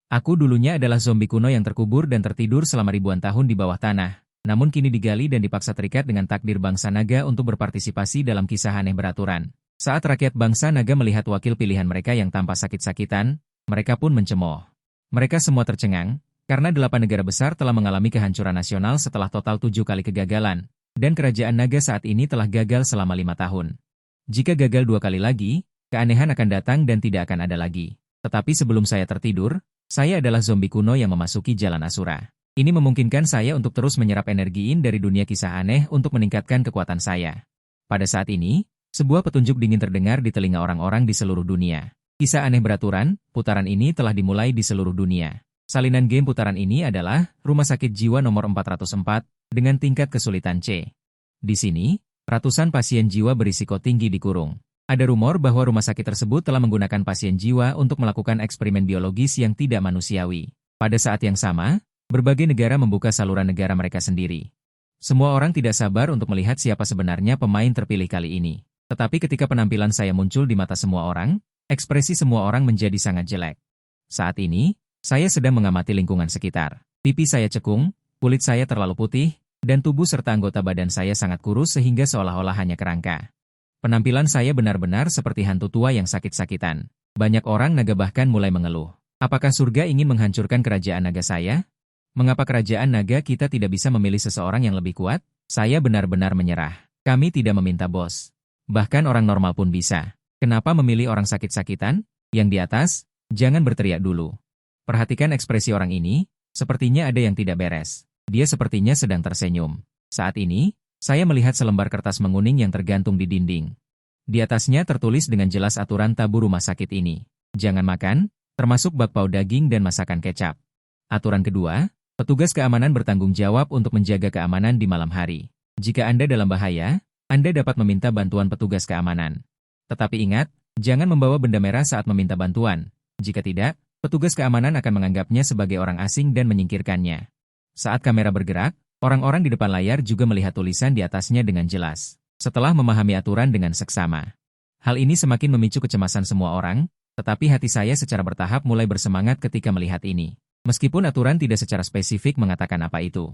Aku dulunya adalah zombie kuno yang terkubur dan tertidur selama ribuan tahun di bawah tanah, namun kini digali dan dipaksa terikat dengan takdir bangsa naga untuk berpartisipasi dalam kisah aneh beraturan. Saat rakyat bangsa naga melihat wakil pilihan mereka yang tanpa sakit-sakitan, mereka pun mencemooh. Mereka semua tercengang, karena 8 negara besar telah mengalami kehancuran nasional setelah total 7 kali kegagalan, dan kerajaan naga saat ini telah gagal selama 5 tahun. Jika gagal 2 kali lagi, keanehan akan datang dan tidak akan ada lagi. Tetapi sebelum saya tertidur, saya adalah zombie kuno yang memasuki jalan Asura. Ini memungkinkan saya untuk terus menyerap energi yin dari dunia kisah aneh untuk meningkatkan kekuatan saya. Pada saat ini, sebuah petunjuk dingin terdengar di telinga orang-orang di seluruh dunia. Kisah aneh beraturan, putaran ini telah dimulai di seluruh dunia. Salinan game putaran ini adalah Rumah Sakit Jiwa nomor 404 dengan tingkat kesulitan C. Di sini, ratusan pasien jiwa berisiko tinggi dikurung. Ada rumor bahwa rumah sakit tersebut telah menggunakan pasien jiwa untuk melakukan eksperimen biologis yang tidak manusiawi. Pada saat yang sama, berbagai negara membuka saluran negara mereka sendiri. Semua orang tidak sabar untuk melihat siapa sebenarnya pemain terpilih kali ini. Tetapi ketika penampilan saya muncul di mata semua orang, ekspresi semua orang menjadi sangat jelek. Saat ini, saya sedang mengamati lingkungan sekitar. Pipi saya cekung, kulit saya terlalu putih, dan tubuh serta anggota badan saya sangat kurus sehingga seolah-olah hanya kerangka. Penampilan saya benar-benar seperti hantu tua yang sakit-sakitan. Banyak orang naga bahkan mulai mengeluh. Apakah surga ingin menghancurkan kerajaan naga saya? Mengapa kerajaan naga kita tidak bisa memilih seseorang yang lebih kuat? Saya benar-benar menyerah. Kami tidak meminta bos. Bahkan orang normal pun bisa. Kenapa memilih orang sakit-sakitan? Yang di atas, jangan berteriak dulu. Perhatikan ekspresi orang ini, sepertinya ada yang tidak beres. Dia sepertinya sedang tersenyum. Saat ini, saya melihat selembar kertas menguning yang tergantung di dinding. Di atasnya tertulis dengan jelas aturan tabu rumah sakit ini. Jangan makan, termasuk bakpao daging dan masakan kecap. Aturan kedua, petugas keamanan bertanggung jawab untuk menjaga keamanan di malam hari. Jika Anda dalam bahaya, Anda dapat meminta bantuan petugas keamanan. Tetapi ingat, jangan membawa benda merah saat meminta bantuan. Jika tidak, petugas keamanan akan menganggapnya sebagai orang asing dan menyingkirkannya. Saat kamera bergerak, orang-orang di depan layar juga melihat tulisan di atasnya dengan jelas. Setelah memahami aturan dengan seksama. Hal ini semakin memicu kecemasan semua orang, tetapi hati saya secara bertahap mulai bersemangat ketika melihat ini. Meskipun aturan tidak secara spesifik mengatakan apa itu.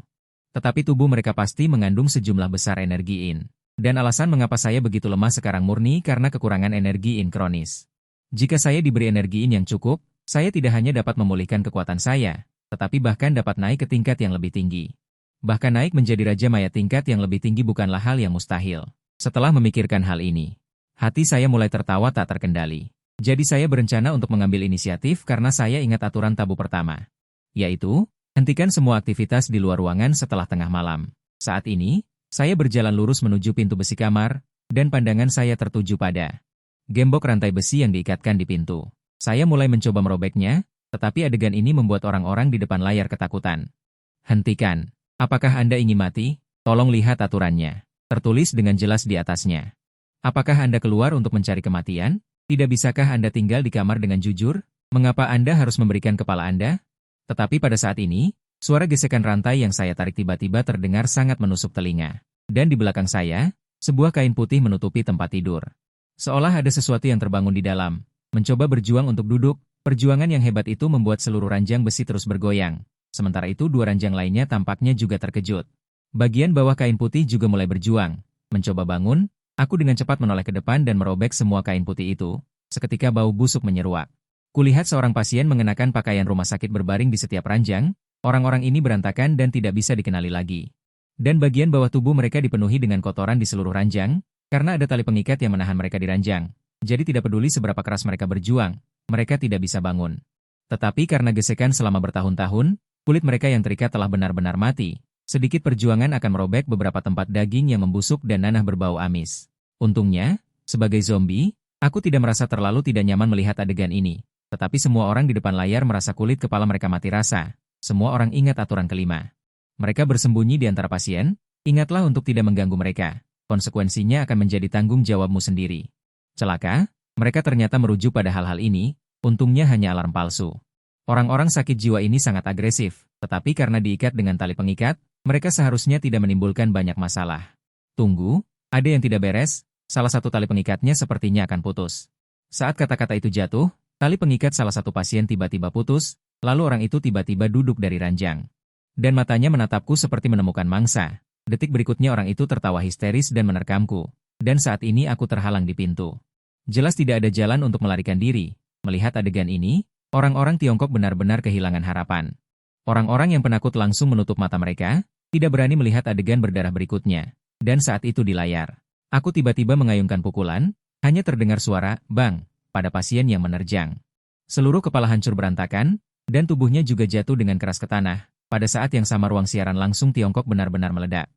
Tetapi tubuh mereka pasti mengandung sejumlah besar energi yin. Dan alasan mengapa saya begitu lemah sekarang murni karena kekurangan energi yin kronis. Jika saya diberi energi yin yang cukup, saya tidak hanya dapat memulihkan kekuatan saya, tetapi bahkan dapat naik ke tingkat yang lebih tinggi. Bahkan naik menjadi Raja Maya tingkat yang lebih tinggi bukanlah hal yang mustahil. Setelah memikirkan hal ini, hati saya mulai tertawa tak terkendali. Jadi saya berencana untuk mengambil inisiatif karena saya ingat aturan tabu pertama. Yaitu, hentikan semua aktivitas di luar ruangan setelah tengah malam. Saat ini, saya berjalan lurus menuju pintu besi kamar, dan pandangan saya tertuju pada gembok rantai besi yang diikatkan di pintu. Saya mulai mencoba merobeknya, tetapi adegan ini membuat orang-orang di depan layar ketakutan. Hentikan. Apakah Anda ingin mati? Tolong lihat aturannya. Tertulis dengan jelas di atasnya. Apakah Anda keluar untuk mencari kematian? Tidak bisakah Anda tinggal di kamar dengan jujur? Mengapa Anda harus memberikan kepala Anda? Tetapi pada saat ini, suara gesekan rantai yang saya tarik tiba-tiba terdengar sangat menusuk telinga. Dan di belakang saya, sebuah kain putih menutupi tempat tidur. Seolah ada sesuatu yang terbangun di dalam. Mencoba berjuang untuk duduk, perjuangan yang hebat itu membuat seluruh ranjang besi terus bergoyang. Sementara itu dua ranjang lainnya tampaknya juga terkejut. Bagian bawah kain putih juga mulai berjuang. Mencoba bangun, aku dengan cepat menoleh ke depan dan merobek semua kain putih itu. Seketika bau busuk menyeruak. Kulihat seorang pasien mengenakan pakaian rumah sakit berbaring di setiap ranjang. Orang-orang ini berantakan dan tidak bisa dikenali lagi. Dan bagian bawah tubuh mereka dipenuhi dengan kotoran di seluruh ranjang, karena ada tali pengikat yang menahan mereka di ranjang. Jadi tidak peduli seberapa keras mereka berjuang, mereka tidak bisa bangun. Tetapi karena gesekan selama bertahun-tahun, kulit mereka yang terikat telah benar-benar mati. Sedikit perjuangan akan merobek beberapa tempat daging yang membusuk dan nanah berbau amis. Untungnya, sebagai zombie, aku tidak merasa terlalu tidak nyaman melihat adegan ini. Tetapi semua orang di depan layar merasa kulit kepala mereka mati rasa. Semua orang ingat aturan kelima. Mereka bersembunyi di antara pasien, ingatlah untuk tidak mengganggu mereka. Konsekuensinya akan menjadi tanggung jawabmu sendiri. Celaka, mereka ternyata merujuk pada hal-hal ini, untungnya hanya alarm palsu. Orang-orang sakit jiwa ini sangat agresif, tetapi karena diikat dengan tali pengikat, mereka seharusnya tidak menimbulkan banyak masalah. Tunggu, ada yang tidak beres, salah satu tali pengikatnya sepertinya akan putus. Saat kata-kata itu jatuh, tali pengikat salah satu pasien tiba-tiba putus, Lalu orang itu tiba-tiba duduk dari ranjang. Dan matanya menatapku seperti menemukan mangsa. Detik berikutnya orang itu tertawa histeris dan menerkamku. Dan saat ini aku terhalang di pintu. Jelas tidak ada jalan untuk melarikan diri. Melihat adegan ini, orang-orang Tiongkok benar-benar kehilangan harapan. Orang-orang yang penakut langsung menutup mata mereka, tidak berani melihat adegan berdarah berikutnya. Dan saat itu di layar, aku tiba-tiba mengayunkan pukulan, hanya terdengar suara, bang, pada pasien yang menerjang. Seluruh kepala hancur berantakan, dan tubuhnya juga jatuh dengan keras ke tanah. Pada saat yang sama ruang siaran langsung Tiongkok benar-benar meledak.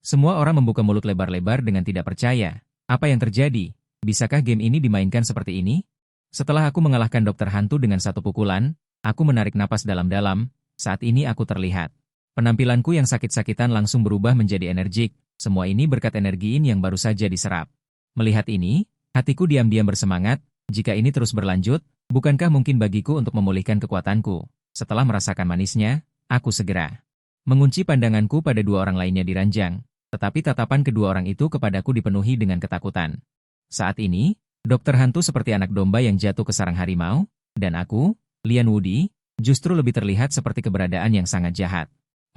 Semua orang membuka mulut lebar-lebar dengan tidak percaya. Apa yang terjadi? Bisakah game ini dimainkan seperti ini? Setelah aku mengalahkan dokter hantu dengan satu pukulan, aku menarik napas dalam-dalam. Saat ini aku terlihat. Penampilanku yang sakit-sakitan langsung berubah menjadi energik. Semua ini berkat energi yang baru saja diserap. Melihat ini, hatiku diam-diam bersemangat. Jika ini terus berlanjut, bukankah mungkin bagiku untuk memulihkan kekuatanku? Setelah merasakan manisnya, aku segera mengunci pandanganku pada dua orang lainnya di ranjang. Tetapi tatapan kedua orang itu kepadaku dipenuhi dengan ketakutan. Saat ini, dokter hantu seperti anak domba yang jatuh ke sarang harimau, dan aku, Lian Wudi, justru lebih terlihat seperti keberadaan yang sangat jahat.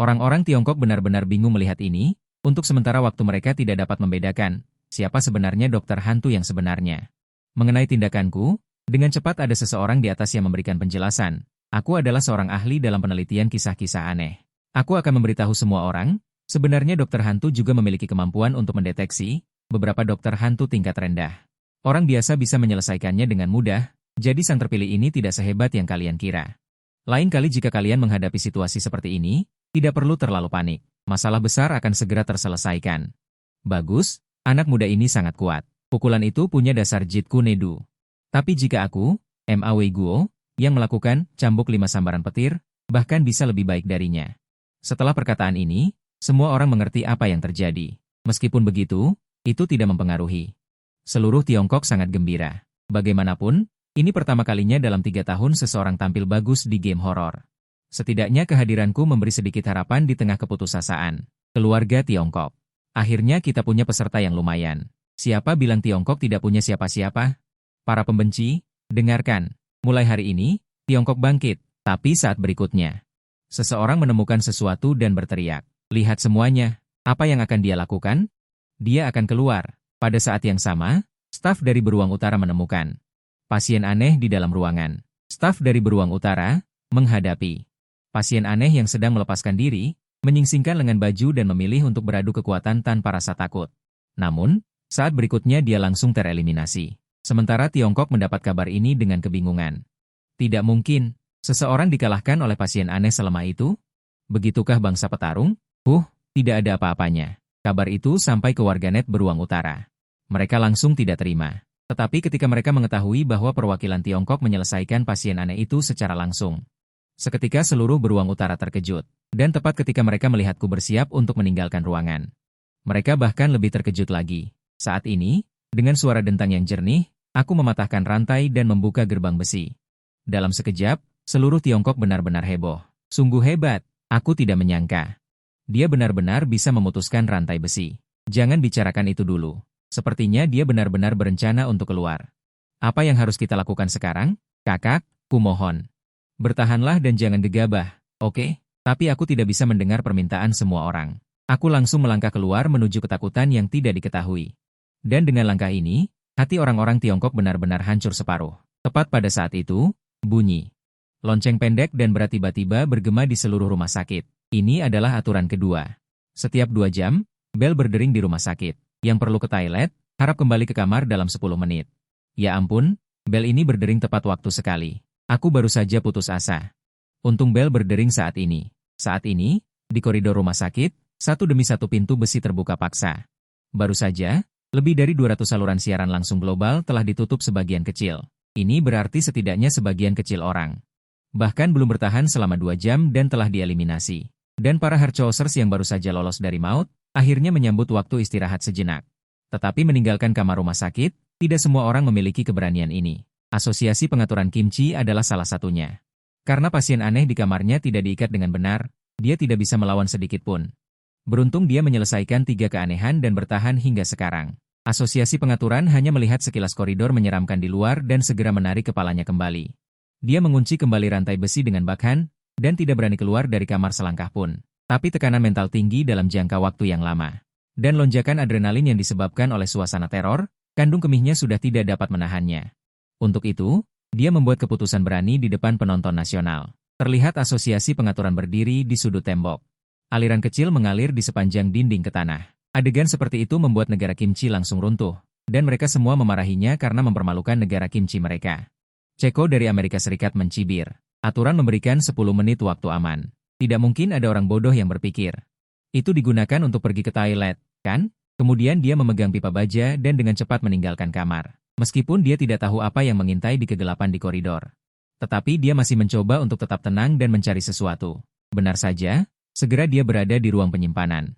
Orang-orang Tiongkok benar-benar bingung melihat ini, untuk sementara waktu mereka tidak dapat membedakan siapa sebenarnya dokter hantu yang sebenarnya. Mengenai tindakanku, dengan cepat ada seseorang di atas yang memberikan penjelasan. Aku adalah seorang ahli dalam penelitian kisah-kisah aneh. Aku akan memberitahu semua orang, sebenarnya dokter hantu juga memiliki kemampuan untuk mendeteksi beberapa dokter hantu tingkat rendah. Orang biasa bisa menyelesaikannya dengan mudah, jadi sang terpilih ini tidak sehebat yang kalian kira. Lain kali jika kalian menghadapi situasi seperti ini, tidak perlu terlalu panik. Masalah besar akan segera terselesaikan. Bagus, anak muda ini sangat kuat. Pukulan itu punya dasar Jeet Kune Do. Tapi jika aku, Ma Wei Guo, yang melakukan cambuk 5 sambaran petir, bahkan bisa lebih baik darinya. Setelah perkataan ini, semua orang mengerti apa yang terjadi. Meskipun begitu, itu tidak mempengaruhi. Seluruh Tiongkok sangat gembira. Bagaimanapun, ini pertama kalinya dalam 3 tahun seseorang tampil bagus di game horor. Setidaknya kehadiranku memberi sedikit harapan di tengah keputusasaan. Keluarga Tiongkok. Akhirnya kita punya peserta yang lumayan. Siapa bilang Tiongkok tidak punya siapa-siapa? Para pembenci, dengarkan. Mulai hari ini, Tiongkok bangkit. Tapi saat berikutnya, seseorang menemukan sesuatu dan berteriak. Lihat semuanya. Apa yang akan dia lakukan? Dia akan keluar. Pada saat yang sama, staf dari Beruang Utara menemukan pasien aneh di dalam ruangan. Staf dari Beruang Utara menghadapi pasien aneh yang sedang melepaskan diri, menyingsingkan lengan baju dan memilih untuk beradu kekuatan tanpa rasa takut. Namun, saat berikutnya dia langsung tereliminasi. Sementara Tiongkok mendapat kabar ini dengan kebingungan. Tidak mungkin, seseorang dikalahkan oleh pasien aneh selemah itu? Begitukah bangsa petarung? Tidak ada apa-apanya. Kabar itu sampai ke warganet Beruang Utara. Mereka langsung tidak terima. Tetapi ketika mereka mengetahui bahwa perwakilan Tiongkok menyelesaikan pasien aneh itu secara langsung, seketika seluruh Beruang Utara terkejut. Dan tepat ketika mereka melihatku bersiap untuk meninggalkan ruangan, mereka bahkan lebih terkejut lagi. Saat ini, dengan suara dentang yang jernih, aku mematahkan rantai dan membuka gerbang besi. Dalam sekejap, seluruh Tiongkok benar-benar heboh. Sungguh hebat, aku tidak menyangka. Dia benar-benar bisa memutuskan rantai besi. Jangan bicarakan itu dulu. Sepertinya dia benar-benar berencana untuk keluar. Apa yang harus kita lakukan sekarang? Kakak, kumohon. Bertahanlah dan jangan gegabah, oke? Tapi aku tidak bisa mendengar permintaan semua orang. Aku langsung melangkah keluar menuju ketakutan yang tidak diketahui. Dan dengan langkah ini, hati orang-orang Tiongkok benar-benar hancur separuh. Tepat pada saat itu, bunyi lonceng pendek dan berat tiba-tiba bergema di seluruh rumah sakit. Ini adalah aturan kedua. Setiap 2 jam, bel berdering di rumah sakit. Yang perlu ke toilet, harap kembali ke kamar dalam 10 menit. Ya ampun, bel ini berdering tepat waktu sekali. Aku baru saja putus asa. Untung bel berdering saat ini. Saat ini, di koridor rumah sakit, satu demi satu pintu besi terbuka paksa. Baru saja, lebih dari 200 saluran siaran langsung global telah ditutup sebagian kecil. Ini berarti setidaknya sebagian kecil orang bahkan belum bertahan selama 2 jam dan telah dieliminasi. Dan para Harchosers yang baru saja lolos dari maut, akhirnya menyambut waktu istirahat sejenak. Tetapi meninggalkan kamar rumah sakit, tidak semua orang memiliki keberanian ini. Asosiasi Pengaturan Kimchi adalah salah satunya. Karena pasien aneh di kamarnya tidak diikat dengan benar, dia tidak bisa melawan sedikit pun. Beruntung dia menyelesaikan 3 keanehan dan bertahan hingga sekarang. Asosiasi Pengaturan hanya melihat sekilas koridor menyeramkan di luar dan segera menarik kepalanya kembali. Dia mengunci kembali rantai besi dengan bakhan, dan tidak berani keluar dari kamar selangkah pun. Tapi tekanan mental tinggi dalam jangka waktu yang lama. Dan lonjakan adrenalin yang disebabkan oleh suasana teror, kandung kemihnya sudah tidak dapat menahannya. Untuk itu, dia membuat keputusan berani di depan penonton nasional. Terlihat asosiasi pengaturan berdiri di sudut tembok. Aliran kecil mengalir di sepanjang dinding ke tanah. Adegan seperti itu membuat negara kimchi langsung runtuh. Dan mereka semua memarahinya karena mempermalukan negara kimchi mereka. Ceko dari Amerika Serikat mencibir. Aturan memberikan 10 menit waktu aman. Tidak mungkin ada orang bodoh yang berpikir. Itu digunakan untuk pergi ke toilet, kan? Kemudian dia memegang pipa baja dan dengan cepat meninggalkan kamar. Meskipun dia tidak tahu apa yang mengintai di kegelapan di koridor. Tetapi dia masih mencoba untuk tetap tenang dan mencari sesuatu. Benar saja, segera dia berada di ruang penyimpanan.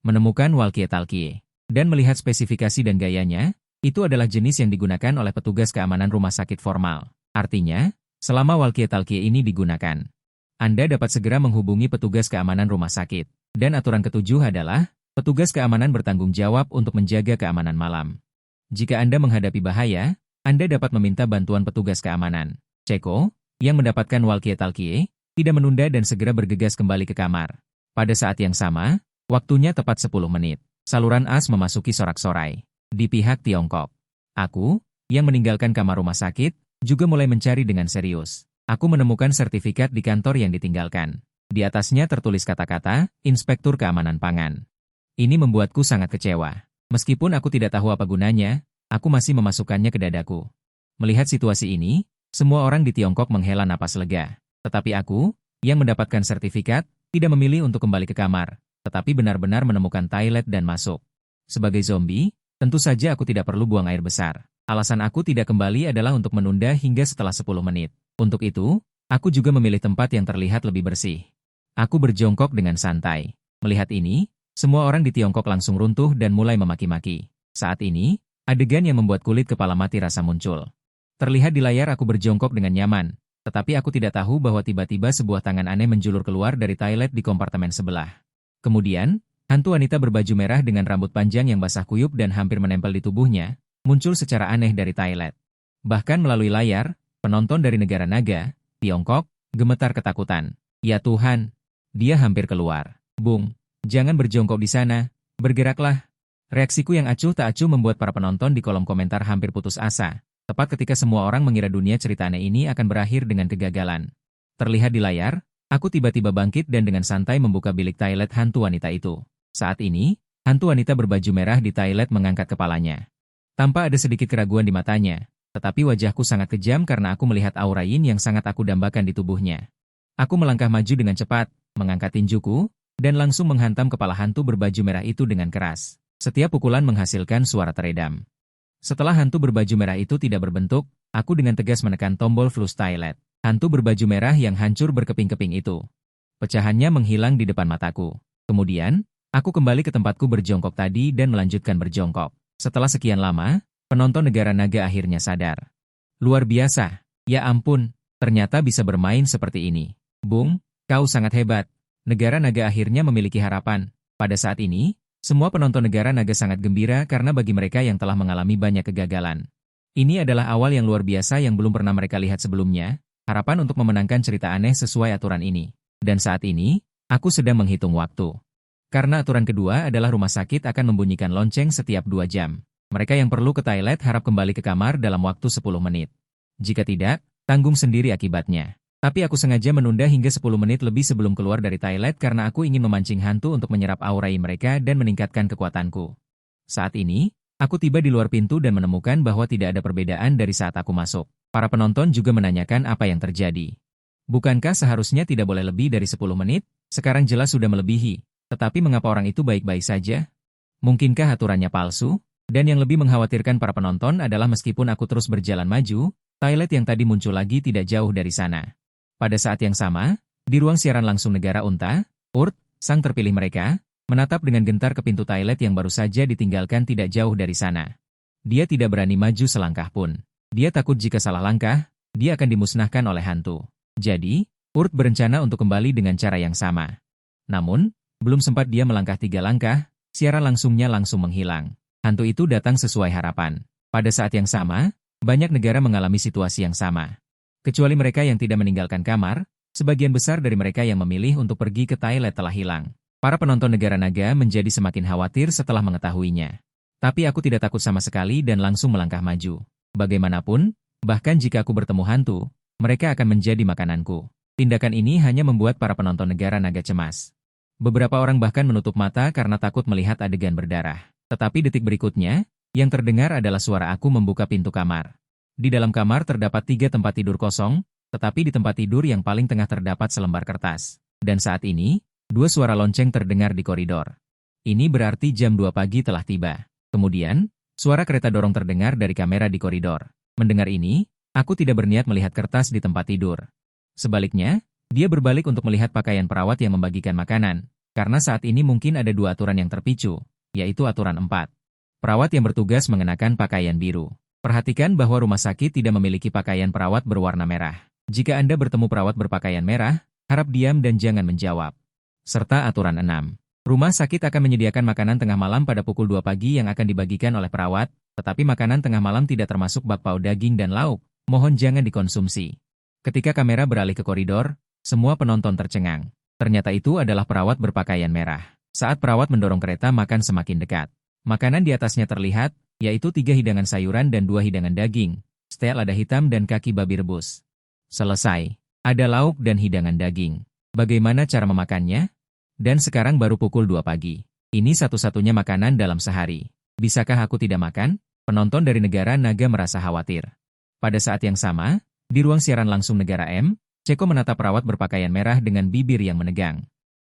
Menemukan walkie-talkie. Dan melihat spesifikasi dan gayanya, itu adalah jenis yang digunakan oleh petugas keamanan rumah sakit formal. Artinya, selama walkie-talkie ini digunakan, Anda dapat segera menghubungi petugas keamanan rumah sakit. Dan aturan ketujuh adalah, petugas keamanan bertanggung jawab untuk menjaga keamanan malam. Jika Anda menghadapi bahaya, Anda dapat meminta bantuan petugas keamanan. Ceko, yang mendapatkan walkie-talkie, tidak menunda dan segera bergegas kembali ke kamar. Pada saat yang sama, waktunya tepat 10 menit. Saluran as memasuki sorak-sorai. Di pihak Tiongkok. Aku, yang meninggalkan kamar rumah sakit, juga mulai mencari dengan serius. Aku menemukan sertifikat di kantor yang ditinggalkan. Di atasnya tertulis kata-kata, Inspektur Keamanan Pangan. Ini membuatku sangat kecewa. Meskipun aku tidak tahu apa gunanya, aku masih memasukkannya ke dadaku. Melihat situasi ini, semua orang di Tiongkok menghela napas lega. Tetapi aku, yang mendapatkan sertifikat, tidak memilih untuk kembali ke kamar, tetapi benar-benar menemukan toilet dan masuk. Sebagai zombie, tentu saja aku tidak perlu buang air besar. Alasan aku tidak kembali adalah untuk menunda hingga setelah 10 menit. Untuk itu, aku juga memilih tempat yang terlihat lebih bersih. Aku berjongkok dengan santai. Melihat ini, semua orang di Tiongkok langsung runtuh dan mulai memaki-maki. Saat ini, adegan yang membuat kulit kepala mati rasa muncul. Terlihat di layar aku berjongkok dengan nyaman, tetapi aku tidak tahu bahwa tiba-tiba sebuah tangan aneh menjulur keluar dari toilet di kompartemen sebelah. Kemudian, hantu wanita berbaju merah dengan rambut panjang yang basah kuyup dan hampir menempel di tubuhnya, muncul secara aneh dari toilet. Bahkan melalui layar, penonton dari negara naga, Tiongkok, gemetar ketakutan. Ya Tuhan, dia hampir keluar. Bung, jangan berjongkok di sana, bergeraklah. Reaksiku yang acuh tak acuh membuat para penonton di kolom komentar hampir putus asa. Tepat ketika semua orang mengira dunia cerita aneh ini akan berakhir dengan kegagalan. Terlihat di layar, aku tiba-tiba bangkit dan dengan santai membuka bilik toilet hantu wanita itu. Saat ini, hantu wanita berbaju merah di toilet mengangkat kepalanya. Tanpa ada sedikit keraguan di matanya, tetapi wajahku sangat kejam karena aku melihat aura yin yang sangat aku dambakan di tubuhnya. Aku melangkah maju dengan cepat, mengangkat tinjuku, dan langsung menghantam kepala hantu berbaju merah itu dengan keras. Setiap pukulan menghasilkan suara teredam. Setelah hantu berbaju merah itu tidak berbentuk, aku dengan tegas menekan tombol flush toilet. Hantu berbaju merah yang hancur berkeping-keping itu. Pecahannya menghilang di depan mataku. Kemudian, aku kembali ke tempatku berjongkok tadi dan melanjutkan berjongkok. Setelah sekian lama, penonton negara naga akhirnya sadar. Luar biasa, ya ampun, ternyata bisa bermain seperti ini. Bung, kau sangat hebat. Negara naga akhirnya memiliki harapan. Pada saat ini, semua penonton negara naga sangat gembira karena bagi mereka yang telah mengalami banyak kegagalan. Ini adalah awal yang luar biasa yang belum pernah mereka lihat sebelumnya, harapan untuk memenangkan cerita aneh sesuai aturan ini. Dan saat ini, aku sedang menghitung waktu. Karena aturan kedua adalah rumah sakit akan membunyikan lonceng setiap 2 jam. Mereka yang perlu ke toilet harap kembali ke kamar dalam waktu 10 menit. Jika tidak, tanggung sendiri akibatnya. Tapi aku sengaja menunda hingga 10 menit lebih sebelum keluar dari toilet karena aku ingin memancing hantu untuk menyerap aurai mereka dan meningkatkan kekuatanku. Saat ini, aku tiba di luar pintu dan menemukan bahwa tidak ada perbedaan dari saat aku masuk. Para penonton juga menanyakan apa yang terjadi. Bukankah seharusnya tidak boleh lebih dari 10 menit? Sekarang jelas sudah melebihi. Tetapi mengapa orang itu baik-baik saja? Mungkinkah aturannya palsu? Dan yang lebih mengkhawatirkan para penonton adalah meskipun aku terus berjalan maju, toilet yang tadi muncul lagi tidak jauh dari sana. Pada saat yang sama, di ruang siaran langsung negara unta, Urt, sang terpilih mereka, menatap dengan gentar ke pintu toilet yang baru saja ditinggalkan tidak jauh dari sana. Dia tidak berani maju selangkah pun. Dia takut jika salah langkah, dia akan dimusnahkan oleh hantu. Jadi, Urt berencana untuk kembali dengan cara yang sama. Namun, belum sempat dia melangkah 3 langkah, siaran langsung menghilang. Hantu itu datang sesuai harapan. Pada saat yang sama, banyak negara mengalami situasi yang sama. Kecuali mereka yang tidak meninggalkan kamar, sebagian besar dari mereka yang memilih untuk pergi ke toilet telah hilang. Para penonton negara naga menjadi semakin khawatir setelah mengetahuinya. Tapi aku tidak takut sama sekali dan langsung melangkah maju. Bagaimanapun, bahkan jika aku bertemu hantu, mereka akan menjadi makananku. Tindakan ini hanya membuat para penonton negara naga cemas. Beberapa orang bahkan menutup mata karena takut melihat adegan berdarah. Tetapi detik berikutnya, yang terdengar adalah suara aku membuka pintu kamar. Di dalam kamar terdapat 3 tempat tidur kosong, tetapi di tempat tidur yang paling tengah terdapat selembar kertas. Dan saat ini, 2 suara lonceng terdengar di koridor. Ini berarti jam 2 pagi telah tiba. Kemudian, suara kereta dorong terdengar dari kamera di koridor. Mendengar ini, aku tidak berniat melihat kertas di tempat tidur. Sebaliknya, dia berbalik untuk melihat pakaian perawat yang membagikan makanan. Karena saat ini mungkin ada 2 aturan yang terpicu, yaitu aturan 4. Perawat yang bertugas mengenakan pakaian biru. Perhatikan bahwa rumah sakit tidak memiliki pakaian perawat berwarna merah. Jika Anda bertemu perawat berpakaian merah, harap diam dan jangan menjawab. Serta aturan 6. Rumah sakit akan menyediakan makanan tengah malam pada pukul 2 pagi yang akan dibagikan oleh perawat, tetapi makanan tengah malam tidak termasuk bakpao daging dan lauk, mohon jangan dikonsumsi. Ketika kamera beralih ke koridor, semua penonton tercengang. Ternyata itu adalah perawat berpakaian merah. Saat perawat mendorong kereta makan semakin dekat. Makanan di atasnya terlihat, yaitu 3 hidangan sayuran dan 2 hidangan daging, setel lada hitam dan kaki babi rebus. Selesai. Ada lauk dan hidangan daging. Bagaimana cara memakannya? Dan sekarang baru pukul 2 pagi. Ini satu-satunya makanan dalam sehari. Bisakah aku tidak makan? Penonton dari negara naga merasa khawatir. Pada saat yang sama, di ruang siaran langsung negara M, Ceko menatap perawat berpakaian merah dengan bibir yang menegang.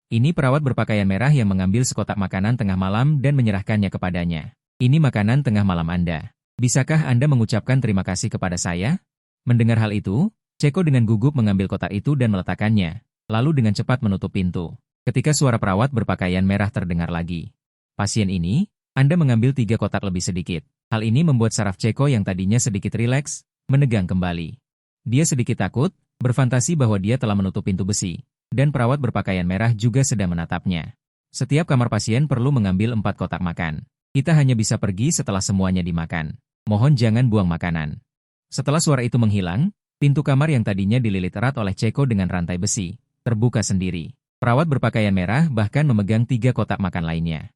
Ini perawat berpakaian merah yang mengambil sekotak makanan tengah malam dan menyerahkannya kepadanya. Ini makanan tengah malam Anda. Bisakah Anda mengucapkan terima kasih kepada saya? Mendengar hal itu, Ceko dengan gugup mengambil kotak itu dan meletakkannya, lalu dengan cepat menutup pintu. Ketika suara perawat berpakaian merah terdengar lagi. Pasien ini, Anda mengambil 3 kotak lebih sedikit. Hal ini membuat saraf Ceko yang tadinya sedikit rileks, menegang kembali. Dia sedikit takut, berfantasi bahwa dia telah menutup pintu besi. Dan perawat berpakaian merah juga sedang menatapnya. Setiap kamar pasien perlu mengambil 4 kotak makan. Kita hanya bisa pergi setelah semuanya dimakan. Mohon jangan buang makanan. Setelah suara itu menghilang, pintu kamar yang tadinya dililit erat oleh Ceko dengan rantai besi, terbuka sendiri. Perawat berpakaian merah bahkan memegang 3 kotak makan lainnya.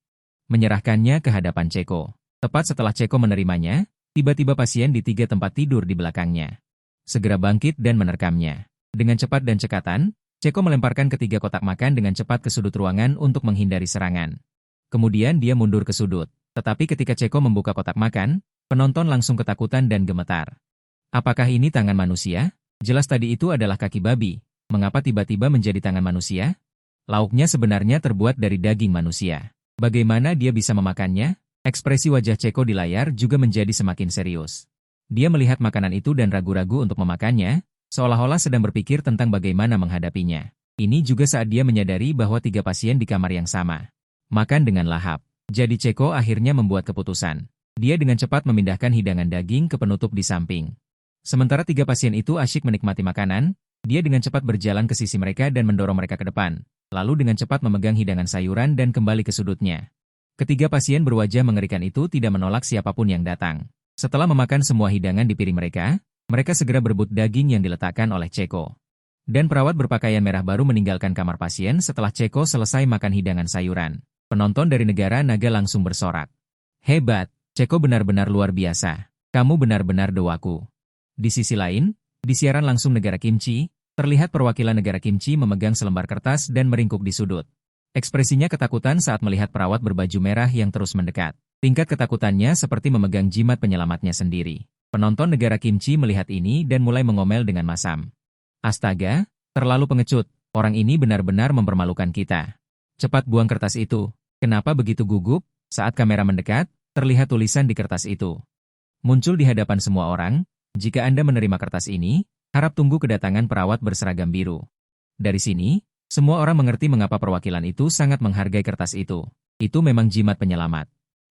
Menyerahkannya ke hadapan Ceko. Tepat setelah Ceko menerimanya, tiba-tiba pasien di 3 tempat tidur di belakangnya. Segera bangkit dan menerkamnya. Dengan cepat dan cekatan, Ceko melemparkan ketiga kotak makan dengan cepat ke sudut ruangan untuk menghindari serangan. Kemudian dia mundur ke sudut. Tetapi ketika Ceko membuka kotak makan, penonton langsung ketakutan dan gemetar. Apakah ini tangan manusia? Jelas tadi itu adalah kaki babi. Mengapa tiba-tiba menjadi tangan manusia? Lauknya sebenarnya terbuat dari daging manusia. Bagaimana dia bisa memakannya? Ekspresi wajah Ceko di layar juga menjadi semakin serius. Dia melihat makanan itu dan ragu-ragu untuk memakannya, seolah-olah sedang berpikir tentang bagaimana menghadapinya. Ini juga saat dia menyadari bahwa 3 pasien di kamar yang sama. Makan dengan lahap. Jadi Ceko akhirnya membuat keputusan. Dia dengan cepat memindahkan hidangan daging ke penutup di samping. Sementara 3 pasien itu asyik menikmati makanan, dia dengan cepat berjalan ke sisi mereka dan mendorong mereka ke depan. Lalu dengan cepat memegang hidangan sayuran dan kembali ke sudutnya. Ketiga pasien berwajah mengerikan itu tidak menolak siapapun yang datang. Setelah memakan semua hidangan di piring mereka segera berebut daging yang diletakkan oleh Ceko. Dan perawat berpakaian merah baru meninggalkan kamar pasien setelah Ceko selesai makan hidangan sayuran. Penonton dari negara naga langsung bersorak. Hebat, Ceko benar-benar luar biasa. Kamu benar-benar dewaku. Di sisi lain, di siaran langsung negara Kimchi, terlihat perwakilan negara Kimchi memegang selembar kertas dan meringkuk di sudut. Ekspresinya ketakutan saat melihat perawat berbaju merah yang terus mendekat. Tingkat ketakutannya seperti memegang jimat penyelamatnya sendiri. Penonton negara Kimchi melihat ini dan mulai mengomel dengan masam. Astaga, terlalu pengecut. Orang ini benar-benar mempermalukan kita. Cepat buang kertas itu. Kenapa begitu gugup? Saat kamera mendekat, terlihat tulisan di kertas itu. Muncul di hadapan semua orang, jika Anda menerima kertas ini, harap tunggu kedatangan perawat berseragam biru. Dari sini, semua orang mengerti mengapa perwakilan itu sangat menghargai kertas itu. Itu memang jimat penyelamat.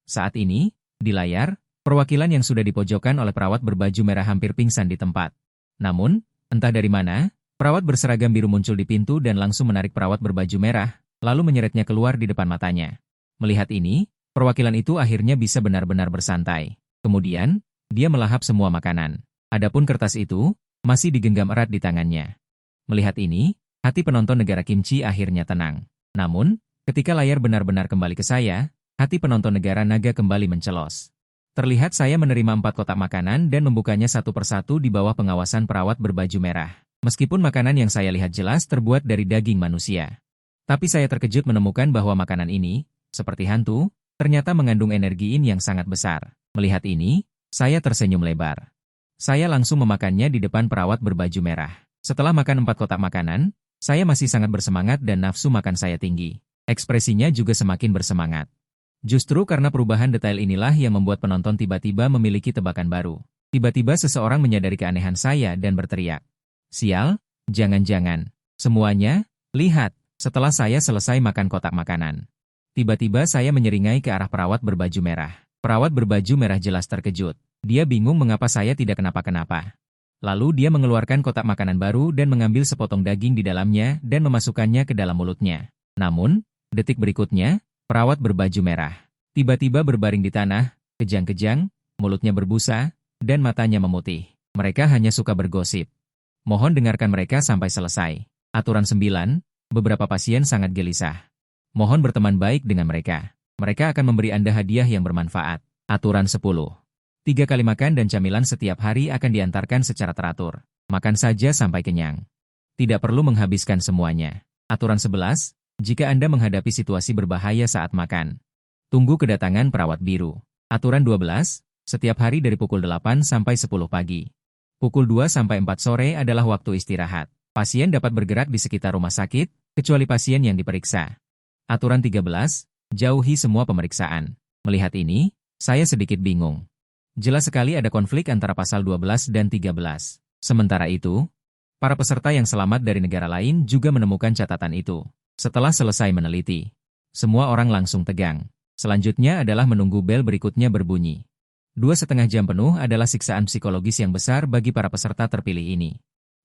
Saat ini, di layar, perwakilan yang sudah dipojokkan oleh perawat berbaju merah hampir pingsan di tempat. Namun, entah dari mana, perawat berseragam biru muncul di pintu dan langsung menarik perawat berbaju merah, lalu menyeretnya keluar di depan matanya. Melihat ini, perwakilan itu akhirnya bisa benar-benar bersantai. Kemudian, dia melahap semua makanan. Adapun kertas itu, masih digenggam erat di tangannya. Melihat ini, hati penonton negara kimchi akhirnya tenang. Namun, ketika layar benar-benar kembali ke saya, hati penonton negara naga kembali mencelos. Terlihat saya menerima 4 kotak makanan dan membukanya satu persatu di bawah pengawasan perawat berbaju merah. Meskipun makanan yang saya lihat jelas terbuat dari daging manusia. Tapi saya terkejut menemukan bahwa makanan ini, seperti hantu, ternyata mengandung energi yang sangat besar. Melihat ini, saya tersenyum lebar. Saya langsung memakannya di depan perawat berbaju merah. Setelah makan 4 kotak makanan, saya masih sangat bersemangat dan nafsu makan saya tinggi. Ekspresinya juga semakin bersemangat. Justru karena perubahan detail inilah yang membuat penonton tiba-tiba memiliki tebakan baru. Tiba-tiba seseorang menyadari keanehan saya dan berteriak. Sial, jangan-jangan. Semuanya, lihat, setelah saya selesai makan kotak makanan. Tiba-tiba saya menyeringai ke arah perawat berbaju merah. Perawat berbaju merah jelas terkejut. Dia bingung mengapa saya tidak kenapa-kenapa. Lalu dia mengeluarkan kotak makanan baru dan mengambil sepotong daging di dalamnya dan memasukkannya ke dalam mulutnya. Namun, detik berikutnya, perawat berbaju merah tiba-tiba berbaring di tanah, kejang-kejang, mulutnya berbusa, dan matanya memutih. Mereka hanya suka bergosip. Mohon dengarkan mereka sampai selesai. Aturan 9, beberapa pasien sangat gelisah. Mohon berteman baik dengan mereka. Mereka akan memberi Anda hadiah yang bermanfaat. Aturan 10. 3 kali makan dan camilan setiap hari akan diantarkan secara teratur. Makan saja sampai kenyang. Tidak perlu menghabiskan semuanya. Aturan 11. Jika Anda menghadapi situasi berbahaya saat makan, tunggu kedatangan perawat biru. Aturan 12. Setiap hari dari pukul 8 sampai 10 pagi. Pukul 2 sampai 4 sore adalah waktu istirahat. Pasien dapat bergerak di sekitar rumah sakit, kecuali pasien yang diperiksa. Aturan 13. Jauhi semua pemeriksaan. Melihat ini, saya sedikit bingung. Jelas sekali ada konflik antara pasal 12 dan 13. Sementara itu, para peserta yang selamat dari negara lain juga menemukan catatan itu. Setelah selesai meneliti, semua orang langsung tegang. Selanjutnya adalah menunggu bel berikutnya berbunyi. 2,5 jam penuh adalah siksaan psikologis yang besar bagi para peserta terpilih ini.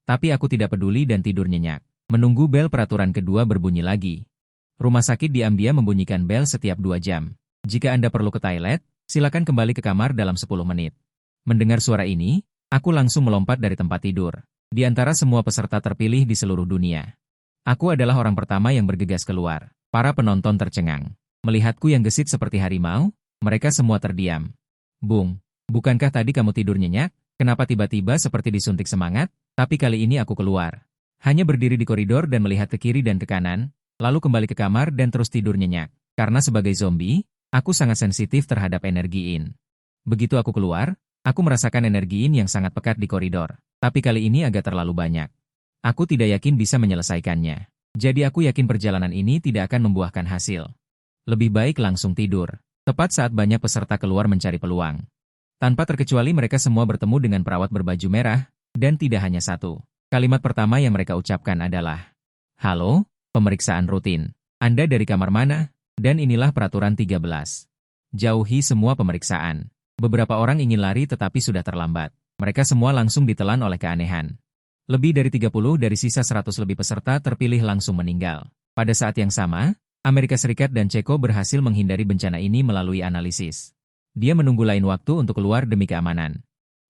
Tapi aku tidak peduli dan tidur nyenyak. Menunggu bel peraturan kedua berbunyi lagi. Rumah sakit diam-diam membunyikan bel setiap 2 jam. Jika Anda perlu ke toilet, silakan kembali ke kamar dalam 10 menit. Mendengar suara ini, aku langsung melompat dari tempat tidur. Di antara semua peserta terpilih di seluruh dunia, aku adalah orang pertama yang bergegas keluar. Para penonton tercengang. Melihatku yang gesit seperti harimau, mereka semua terdiam. Bung, bukankah tadi kamu tidur nyenyak? Kenapa tiba-tiba seperti disuntik semangat? Tapi kali ini aku keluar. Hanya berdiri di koridor dan melihat ke kiri dan ke kanan, lalu kembali ke kamar dan terus tidur nyenyak. Karena sebagai zombie, aku sangat sensitif terhadap energi yin. Begitu aku keluar, aku merasakan energi yin yang sangat pekat di koridor. Tapi kali ini agak terlalu banyak. Aku tidak yakin bisa menyelesaikannya. Jadi aku yakin perjalanan ini tidak akan membuahkan hasil. Lebih baik langsung tidur. Tepat saat banyak peserta keluar mencari peluang. Tanpa terkecuali mereka semua bertemu dengan perawat berbaju merah, dan tidak hanya satu. Kalimat pertama yang mereka ucapkan adalah, "Halo, pemeriksaan rutin. Anda dari kamar mana?" Dan inilah peraturan 13. Jauhi semua pemeriksaan. Beberapa orang ingin lari tetapi sudah terlambat. Mereka semua langsung ditelan oleh keanehan. Lebih dari 30 dari sisa 100 lebih peserta terpilih langsung meninggal. Pada saat yang sama, Amerika Serikat dan Ceko berhasil menghindari bencana ini melalui analisis. Dia menunggu lain waktu untuk keluar demi keamanan.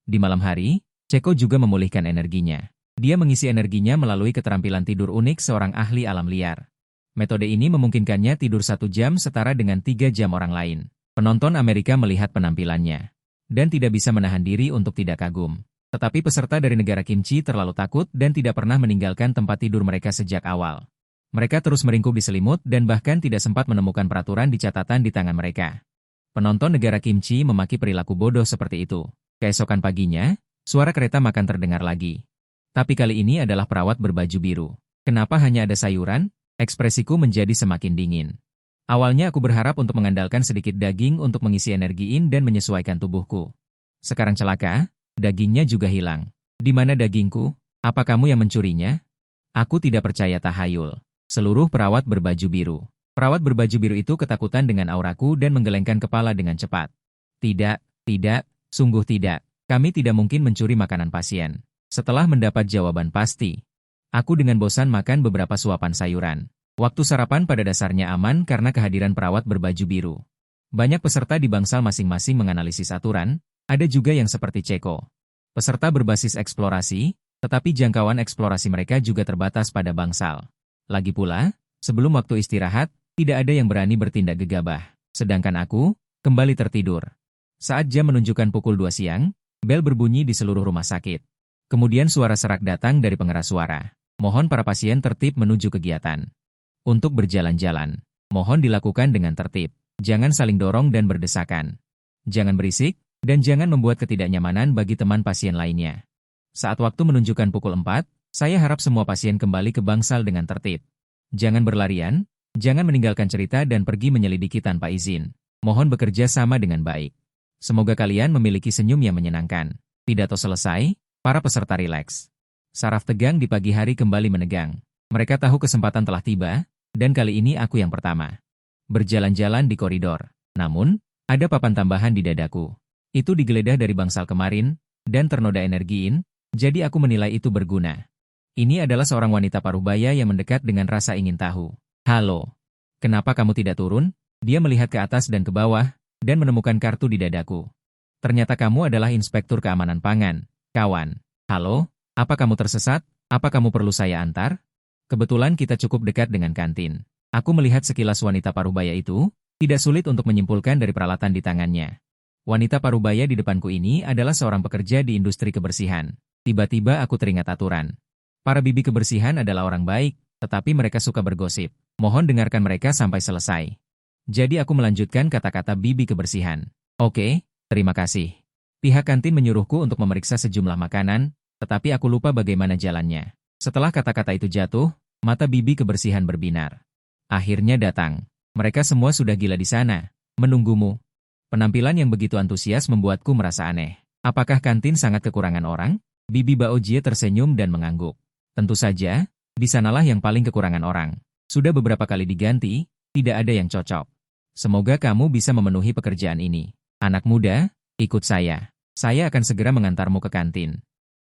Di malam hari, Ceko juga memulihkan energinya. Dia mengisi energinya melalui keterampilan tidur unik seorang ahli alam liar. Metode ini memungkinkannya tidur 1 jam setara dengan 3 jam orang lain. Penonton Amerika melihat penampilannya dan tidak bisa menahan diri untuk tidak kagum. Tetapi peserta dari negara kimchi terlalu takut dan tidak pernah meninggalkan tempat tidur mereka sejak awal. Mereka terus meringkuk di selimut dan bahkan tidak sempat menemukan peraturan di catatan di tangan mereka. Penonton negara kimchi memaki perilaku bodoh seperti itu. Keesokan paginya, suara kereta makan terdengar lagi. Tapi kali ini adalah perawat berbaju biru. Kenapa hanya ada sayuran? Ekspresiku menjadi semakin dingin. Awalnya aku berharap untuk mengandalkan sedikit daging untuk mengisi energi yin dan menyesuaikan tubuhku. Sekarang celaka, dagingnya juga hilang. Di mana dagingku? Apa kamu yang mencurinya? Aku tidak percaya tahayul. Seluruh perawat berbaju biru. Perawat berbaju biru itu ketakutan dengan auraku dan menggelengkan kepala dengan cepat. Tidak, sungguh tidak. Kami tidak mungkin mencuri makanan pasien. Setelah mendapat jawaban pasti, aku dengan bosan makan beberapa suapan sayuran. Waktu sarapan pada dasarnya aman karena kehadiran perawat berbaju biru. Banyak peserta di bangsal masing-masing menganalisis aturan, ada juga yang seperti Ceko. Peserta berbasis eksplorasi, Tetapi jangkauan eksplorasi mereka juga terbatas pada bangsal. Lagi pula, sebelum waktu istirahat, tidak ada yang berani bertindak gegabah. Sedangkan aku, kembali tertidur. Saat jam menunjukkan pukul 2 siang, bel berbunyi di seluruh rumah sakit. Kemudian suara serak datang dari pengeras suara. Mohon para pasien tertib menuju kegiatan. Untuk berjalan-jalan, mohon dilakukan dengan tertib. Jangan saling dorong dan berdesakan. Jangan berisik, dan jangan membuat ketidaknyamanan bagi teman pasien lainnya. Saat waktu menunjukkan pukul 4, saya harap semua pasien kembali ke bangsal dengan tertib. Jangan berlarian, jangan meninggalkan cerita dan pergi menyelidiki tanpa izin. Mohon bekerja sama dengan baik. Semoga kalian memiliki senyum yang menyenangkan. Pidato selesai, para peserta rileks. Saraf tegang di pagi hari kembali menegang. Mereka tahu kesempatan telah tiba, dan kali ini aku yang pertama. Berjalan-jalan di koridor. Namun, ada papan tambahan di dadaku. Itu digeledah dari bangsal kemarin, dan ternoda energiin, jadi aku menilai itu berguna. Ini adalah seorang wanita parubaya yang mendekat dengan rasa ingin tahu. Halo, kenapa kamu tidak turun? Dia melihat ke atas dan ke bawah, dan menemukan kartu di dadaku. Ternyata kamu adalah Inspektur Keamanan Pangan, kawan. Halo, apa kamu tersesat? Apa kamu perlu saya antar? Kebetulan kita cukup dekat dengan kantin. Aku melihat sekilas wanita parubaya itu, tidak sulit untuk menyimpulkan dari peralatan di tangannya. Wanita parubaya di depanku ini adalah seorang pekerja di industri kebersihan. Tiba-tiba aku teringat aturan. Para bibi kebersihan adalah orang baik, tetapi mereka suka bergosip. Mohon dengarkan mereka sampai selesai. Jadi aku melanjutkan kata-kata bibi kebersihan. Oke, terima kasih. Pihak kantin menyuruhku untuk memeriksa sejumlah makanan, tetapi aku lupa bagaimana jalannya. Setelah kata-kata itu jatuh, mata bibi kebersihan berbinar. Akhirnya datang. Mereka semua sudah gila di sana, menunggumu. Penampilan yang begitu antusias membuatku merasa aneh. Apakah kantin sangat kekurangan orang? Bibi Baojie tersenyum dan mengangguk. Tentu saja, di sanalah yang paling kekurangan orang. Sudah beberapa kali diganti, tidak ada yang cocok. Semoga kamu bisa memenuhi pekerjaan ini. Anak muda, ikut saya. Saya akan segera mengantarmu ke kantin.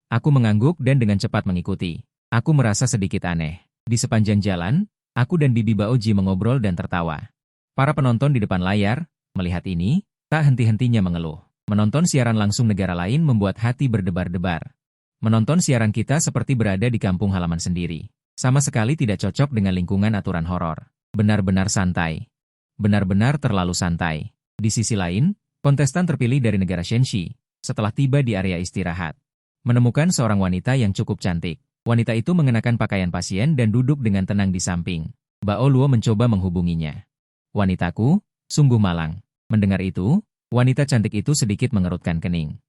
Aku mengangguk dan dengan cepat mengikuti. Aku merasa sedikit aneh. Di sepanjang jalan, aku dan Bibi Baoji mengobrol dan tertawa. Para penonton di depan layar, melihat ini, tak henti-hentinya mengeluh. Menonton siaran langsung negara lain membuat hati berdebar-debar. Menonton siaran kita seperti berada di kampung halaman sendiri. Sama sekali tidak cocok dengan lingkungan aturan horor. Benar-benar santai. Benar-benar terlalu santai. Di sisi lain, kontestan terpilih dari negara Shenxi, setelah tiba di area istirahat, menemukan seorang wanita yang cukup cantik. Wanita itu mengenakan pakaian pasien dan duduk dengan tenang di samping. Bao Luo mencoba menghubunginya. Wanitaku, sungguh malang. Mendengar itu, wanita cantik itu sedikit mengerutkan kening.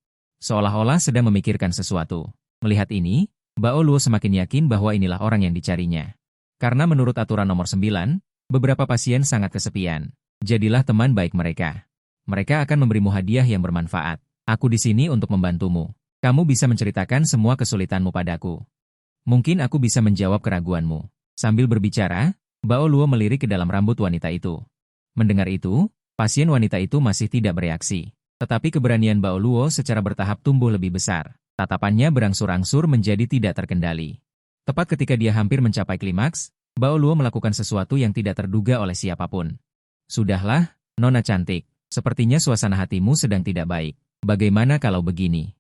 Seolah-olah sedang memikirkan sesuatu. Melihat ini, Bao Luo semakin yakin bahwa inilah orang yang dicarinya. Karena menurut aturan nomor 9, beberapa pasien sangat kesepian. Jadilah teman baik mereka. Mereka akan memberimu hadiah yang bermanfaat. Aku di sini untuk membantumu. Kamu bisa menceritakan semua kesulitanmu padaku. Mungkin aku bisa menjawab keraguanmu. Sambil berbicara, Bao Luo melirik ke dalam rambut wanita itu. Mendengar itu, pasien wanita itu masih tidak bereaksi. Tetapi keberanian Bao Luo secara bertahap tumbuh lebih besar. Tatapannya berangsur-angsur menjadi tidak terkendali. Tepat ketika dia hampir mencapai klimaks, Bao Luo melakukan sesuatu yang tidak terduga oleh siapapun. Sudahlah, Nona cantik. Sepertinya suasana hatimu sedang tidak baik. Bagaimana kalau begini?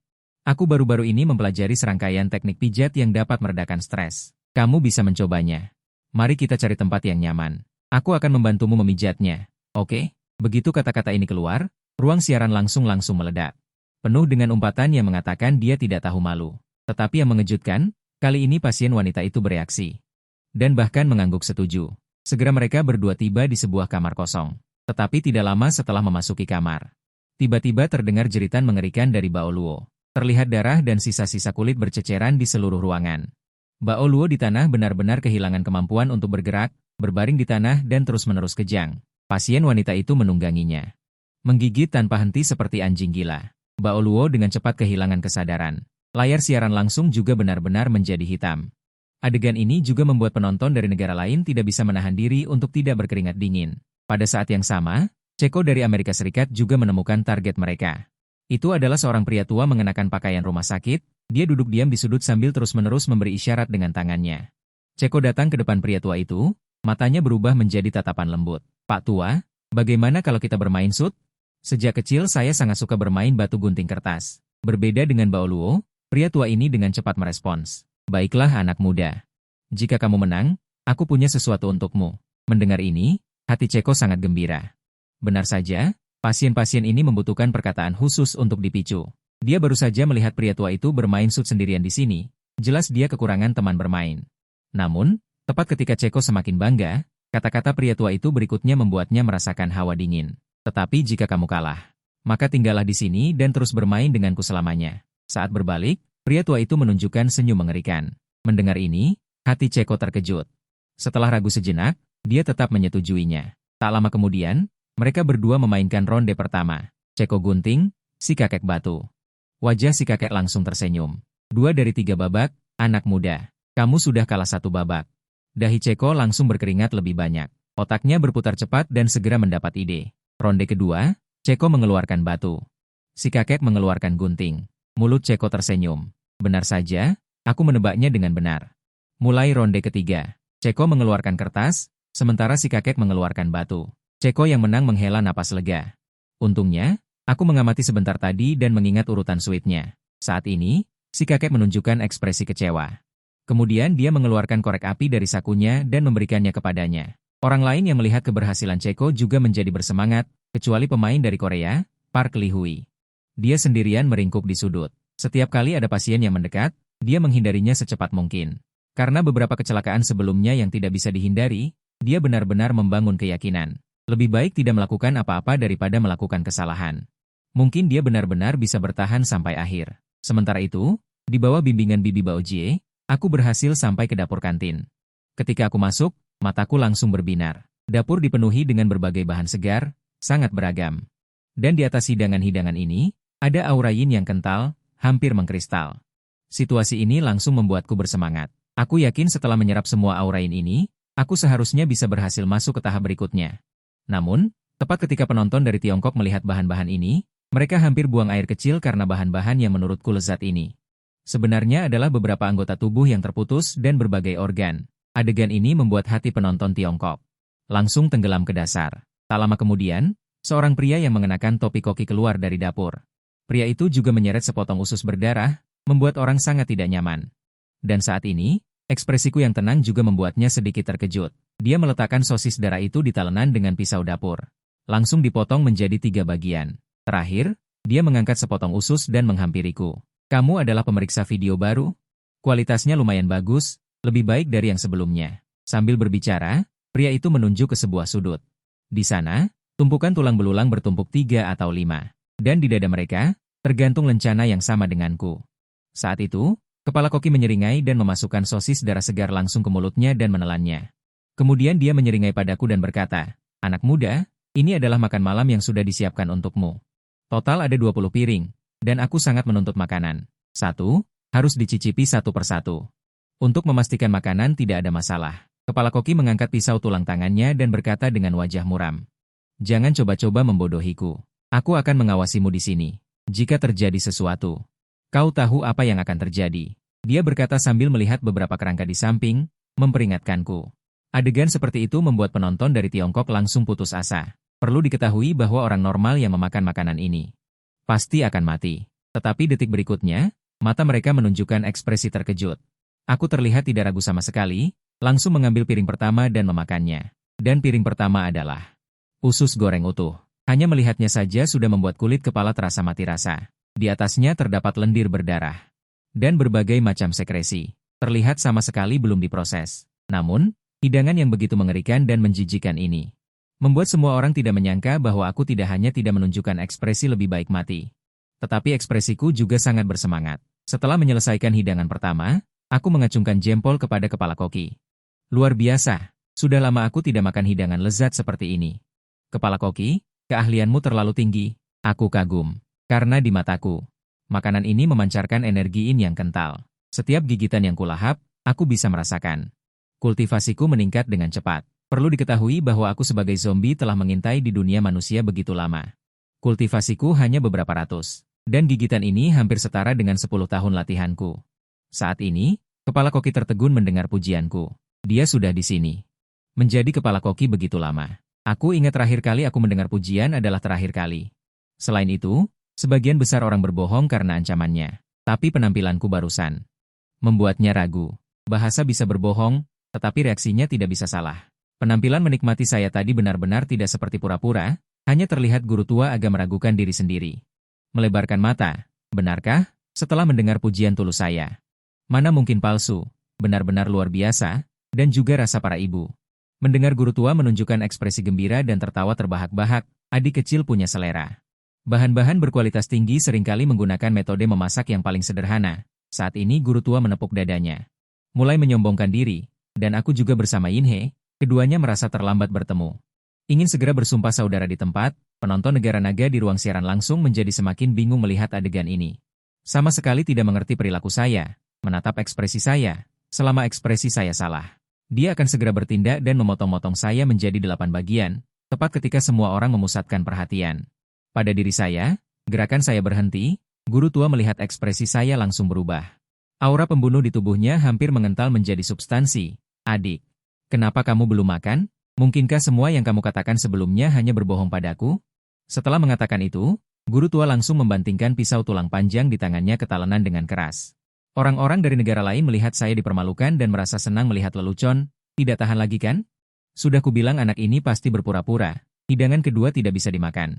Aku baru-baru ini mempelajari serangkaian teknik pijat yang dapat meredakan stres. Kamu bisa mencobanya. Mari kita cari tempat yang nyaman. Aku akan membantumu memijatnya. Oke? Begitu kata-kata ini keluar, ruang siaran langsung meledak. Penuh dengan umpatan yang mengatakan dia tidak tahu malu. Tetapi yang mengejutkan, kali ini pasien wanita itu bereaksi. Dan bahkan mengangguk setuju. Segera mereka berdua tiba di sebuah kamar kosong. Tetapi tidak lama setelah memasuki kamar, tiba-tiba terdengar jeritan mengerikan dari Bao Luo. Terlihat darah dan sisa-sisa kulit berceceran di seluruh ruangan. Bao Luo di tanah benar-benar kehilangan kemampuan untuk bergerak, berbaring di tanah dan terus-menerus kejang. Pasien wanita itu menungganginya. Menggigit tanpa henti seperti anjing gila. Bao Luo dengan cepat kehilangan kesadaran. Layar siaran langsung juga benar-benar menjadi hitam. Adegan ini juga membuat penonton dari negara lain tidak bisa menahan diri untuk tidak berkeringat dingin. Pada saat yang sama, Ceko dari Amerika Serikat juga menemukan target mereka. Itu adalah seorang pria tua mengenakan pakaian rumah sakit. Dia duduk diam di sudut sambil terus-menerus memberi isyarat dengan tangannya. Ceko datang ke depan pria tua itu, matanya berubah menjadi tatapan lembut. Pak tua, bagaimana kalau kita bermain sut? Sejak kecil saya sangat suka bermain batu gunting kertas. Berbeda dengan Bao Luo, Pria tua ini dengan cepat merespons. Baiklah anak muda. Jika kamu menang, aku punya sesuatu untukmu. Mendengar ini, hati Ceko sangat gembira. Benar saja, pasien-pasien ini membutuhkan perkataan khusus untuk dipicu. Dia baru saja melihat pria tua itu bermain sud sendirian di sini. Jelas dia kekurangan teman bermain. Namun, tepat ketika Ceko semakin bangga, kata-kata pria tua itu berikutnya membuatnya merasakan hawa dingin. Tetapi jika kamu kalah, maka tinggallah di sini dan terus bermain denganku selamanya. Saat berbalik, pria tua itu menunjukkan senyum mengerikan. Mendengar ini, hati Ceko terkejut. Setelah ragu sejenak, dia tetap menyetujuinya. Tak lama kemudian, mereka berdua memainkan ronde pertama. Ceko gunting, si kakek batu. Wajah si kakek langsung tersenyum. 2 dari 3 babak, anak muda. Kamu sudah kalah 1 babak. Dahi Ceko langsung berkeringat lebih banyak. Otaknya berputar cepat dan segera mendapat ide. Ronde kedua, Ceko mengeluarkan batu. Si kakek mengeluarkan gunting. Mulut Ceko tersenyum. Benar saja, aku menebaknya dengan benar. Mulai ronde ketiga, Ceko mengeluarkan kertas, sementara si kakek mengeluarkan batu. Ceko yang menang menghela napas lega. Untungnya, aku mengamati sebentar tadi dan mengingat urutan suitnya. Saat ini, si kakek menunjukkan ekspresi kecewa. Kemudian dia mengeluarkan korek api dari sakunya dan memberikannya kepadanya. Orang lain yang melihat keberhasilan Ceko juga menjadi bersemangat, kecuali pemain dari Korea, Park Li-hui. Dia sendirian meringkuk di sudut. Setiap kali ada pasien yang mendekat, dia menghindarinya secepat mungkin. Karena beberapa kecelakaan sebelumnya yang tidak bisa dihindari, dia benar-benar membangun keyakinan. Lebih baik tidak melakukan apa-apa daripada melakukan kesalahan. Mungkin dia benar-benar bisa bertahan sampai akhir. Sementara itu, di bawah bimbingan Bibi Baojie, aku berhasil sampai ke dapur kantin. Ketika aku masuk, mataku langsung berbinar. Dapur dipenuhi dengan berbagai bahan segar, sangat beragam. Dan di atas hidangan-hidangan ini, ada aura yin yang kental, hampir mengkristal. Situasi ini langsung membuatku bersemangat. Aku yakin setelah menyerap semua aura yin ini, aku seharusnya bisa berhasil masuk ke tahap berikutnya. Namun, tepat ketika penonton dari Tiongkok melihat bahan-bahan ini, mereka hampir buang air kecil karena bahan-bahan yang menurutku lezat ini. Sebenarnya adalah beberapa anggota tubuh yang terputus dan berbagai organ. Adegan ini membuat hati penonton Tiongkok langsung tenggelam ke dasar. Tak lama kemudian, seorang pria yang mengenakan topi koki keluar dari dapur. Pria itu juga menyeret sepotong usus berdarah, membuat orang sangat tidak nyaman. Dan saat ini, ekspresiku yang tenang juga membuatnya sedikit terkejut. Dia meletakkan sosis darah itu di talenan dengan pisau dapur. Langsung dipotong menjadi 3 bagian. Terakhir, dia mengangkat sepotong usus dan menghampiriku. Kamu adalah pemeriksa video baru? Kualitasnya lumayan bagus, lebih baik dari yang sebelumnya. Sambil berbicara, pria itu menunjuk ke sebuah sudut. Di sana, tumpukan tulang belulang bertumpuk 3 atau 5. Dan di dada mereka, tergantung lencana yang sama denganku. Saat itu, kepala koki menyeringai dan memasukkan sosis darah segar langsung ke mulutnya dan menelannya. Kemudian dia menyeringai padaku dan berkata, "Anak muda, ini adalah makan malam yang sudah disiapkan untukmu. Total ada 20 piring, dan aku sangat menuntut makanan. 1, harus dicicipi satu persatu. Untuk memastikan makanan tidak ada masalah." Kepala koki mengangkat pisau tulang tangannya dan berkata dengan wajah muram, "Jangan coba-coba membodohiku. Aku akan mengawasimu di sini. Jika terjadi sesuatu, kau tahu apa yang akan terjadi." Dia berkata sambil melihat beberapa kerangka di samping, memperingatkanku. Adegan seperti itu membuat penonton dari Tiongkok langsung putus asa. Perlu diketahui bahwa orang normal yang memakan makanan ini pasti akan mati. Tetapi detik berikutnya, mata mereka menunjukkan ekspresi terkejut. Aku terlihat tidak ragu sama sekali, langsung mengambil piring pertama dan memakannya. Dan piring pertama adalah usus goreng utuh. Hanya melihatnya saja sudah membuat kulit kepala terasa mati rasa. Di atasnya terdapat lendir berdarah. Dan berbagai macam sekresi. Terlihat sama sekali belum diproses. Namun, hidangan yang begitu mengerikan dan menjijikan ini membuat semua orang tidak menyangka bahwa aku tidak hanya tidak menunjukkan ekspresi lebih baik mati. Tetapi ekspresiku juga sangat bersemangat. Setelah menyelesaikan hidangan pertama, aku mengacungkan jempol kepada kepala koki. Luar biasa, sudah lama aku tidak makan hidangan lezat seperti ini. Kepala koki, keahlianmu terlalu tinggi. Aku kagum. Karena di mataku, makanan ini memancarkan energi yin yang kental. Setiap gigitan yang kulahap, aku bisa merasakan. Kultivasiku meningkat dengan cepat. Perlu diketahui bahwa aku sebagai zombie telah mengintai di dunia manusia begitu lama. Kultivasiku hanya beberapa ratus. Dan gigitan ini hampir setara dengan 10 tahun latihanku. Saat ini, kepala koki tertegun mendengar pujianku. Dia sudah di sini. Menjadi kepala koki begitu lama. Aku ingat terakhir kali aku mendengar pujian adalah terakhir kali. Selain itu, sebagian besar orang berbohong karena ancamannya. Tapi penampilanku barusan membuatnya ragu. Bahasa bisa berbohong, tetapi reaksinya tidak bisa salah. Penampilan menikmati saya tadi benar-benar tidak seperti pura-pura, hanya terlihat guru tua agak meragukan diri sendiri. Melebarkan mata, benarkah? Setelah mendengar pujian tulus saya. Mana mungkin palsu, benar-benar luar biasa, dan juga rasa para ibu. Mendengar guru tua menunjukkan ekspresi gembira dan tertawa terbahak-bahak, adik kecil punya selera. Bahan-bahan berkualitas tinggi seringkali menggunakan metode memasak yang paling sederhana. Saat ini guru tua menepuk dadanya. Mulai menyombongkan diri, dan aku juga bersama Yinhe. Keduanya merasa terlambat bertemu. Ingin segera bersumpah saudara di tempat, penonton Negara Naga di ruang siaran langsung menjadi semakin bingung melihat adegan ini. Sama sekali tidak mengerti perilaku saya, menatap ekspresi saya, selama ekspresi saya salah. Dia akan segera bertindak dan memotong-motong saya menjadi 8 bagian, tepat ketika semua orang memusatkan perhatian. Pada diri saya, gerakan saya berhenti, guru tua melihat ekspresi saya langsung berubah. Aura pembunuh di tubuhnya hampir mengental menjadi substansi. Adik. Kenapa kamu belum makan? Mungkinkah semua yang kamu katakan sebelumnya hanya berbohong padaku? Setelah mengatakan itu, guru tua langsung membantingkan pisau tulang panjang di tangannya ke talenan dengan keras. Orang-orang dari negara lain melihat saya dipermalukan dan merasa senang melihat lelucon, tidak tahan lagi kan? Sudah kubilang anak ini pasti berpura-pura, hidangan kedua tidak bisa dimakan.